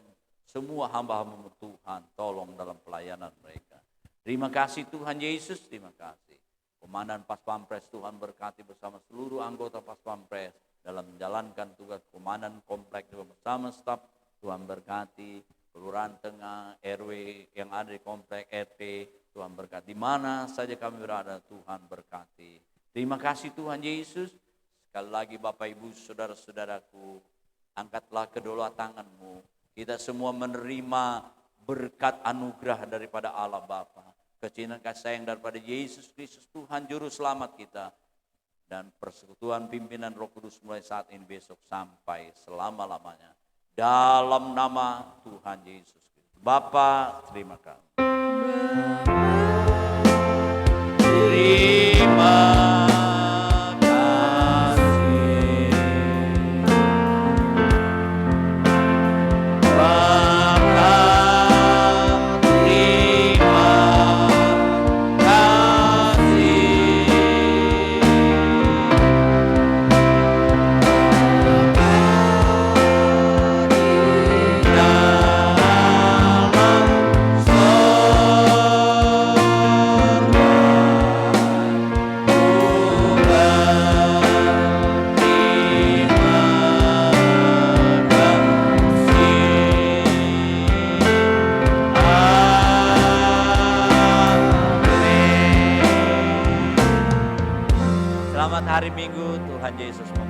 semua hamba-hamba-Mu Tuhan tolong dalam pelayanan mereka. Terima kasih Tuhan Yesus, terima kasih. Komandan Pas Pampres Tuhan berkati bersama seluruh anggota Pas Pampres dalam menjalankan tugas komandan komplek bersama staf. Tuhan berkati Kelurahan Tengah, RW yang ada di komplek RT, Tuhan berkati. Di mana saja kami berada, Tuhan berkati. Terima kasih Tuhan Yesus. Sekali lagi Bapak Ibu, saudara-saudaraku, angkatlah kedua tangan-Mu. Kita semua menerima berkat anugerah daripada Allah Bapa, kecintaan kasih sayang daripada Yesus Kristus Tuhan Juru Selamat kita, dan persekutuan pimpinan Roh Kudus mulai saat ini besok sampai selama-lamanya. Dalam nama Tuhan Yesus Kristus. Bapa, terima kasih. Terima kasih. Bapa, terima kasih. Selamat hari Minggu, Tuhan Yesus memberkati.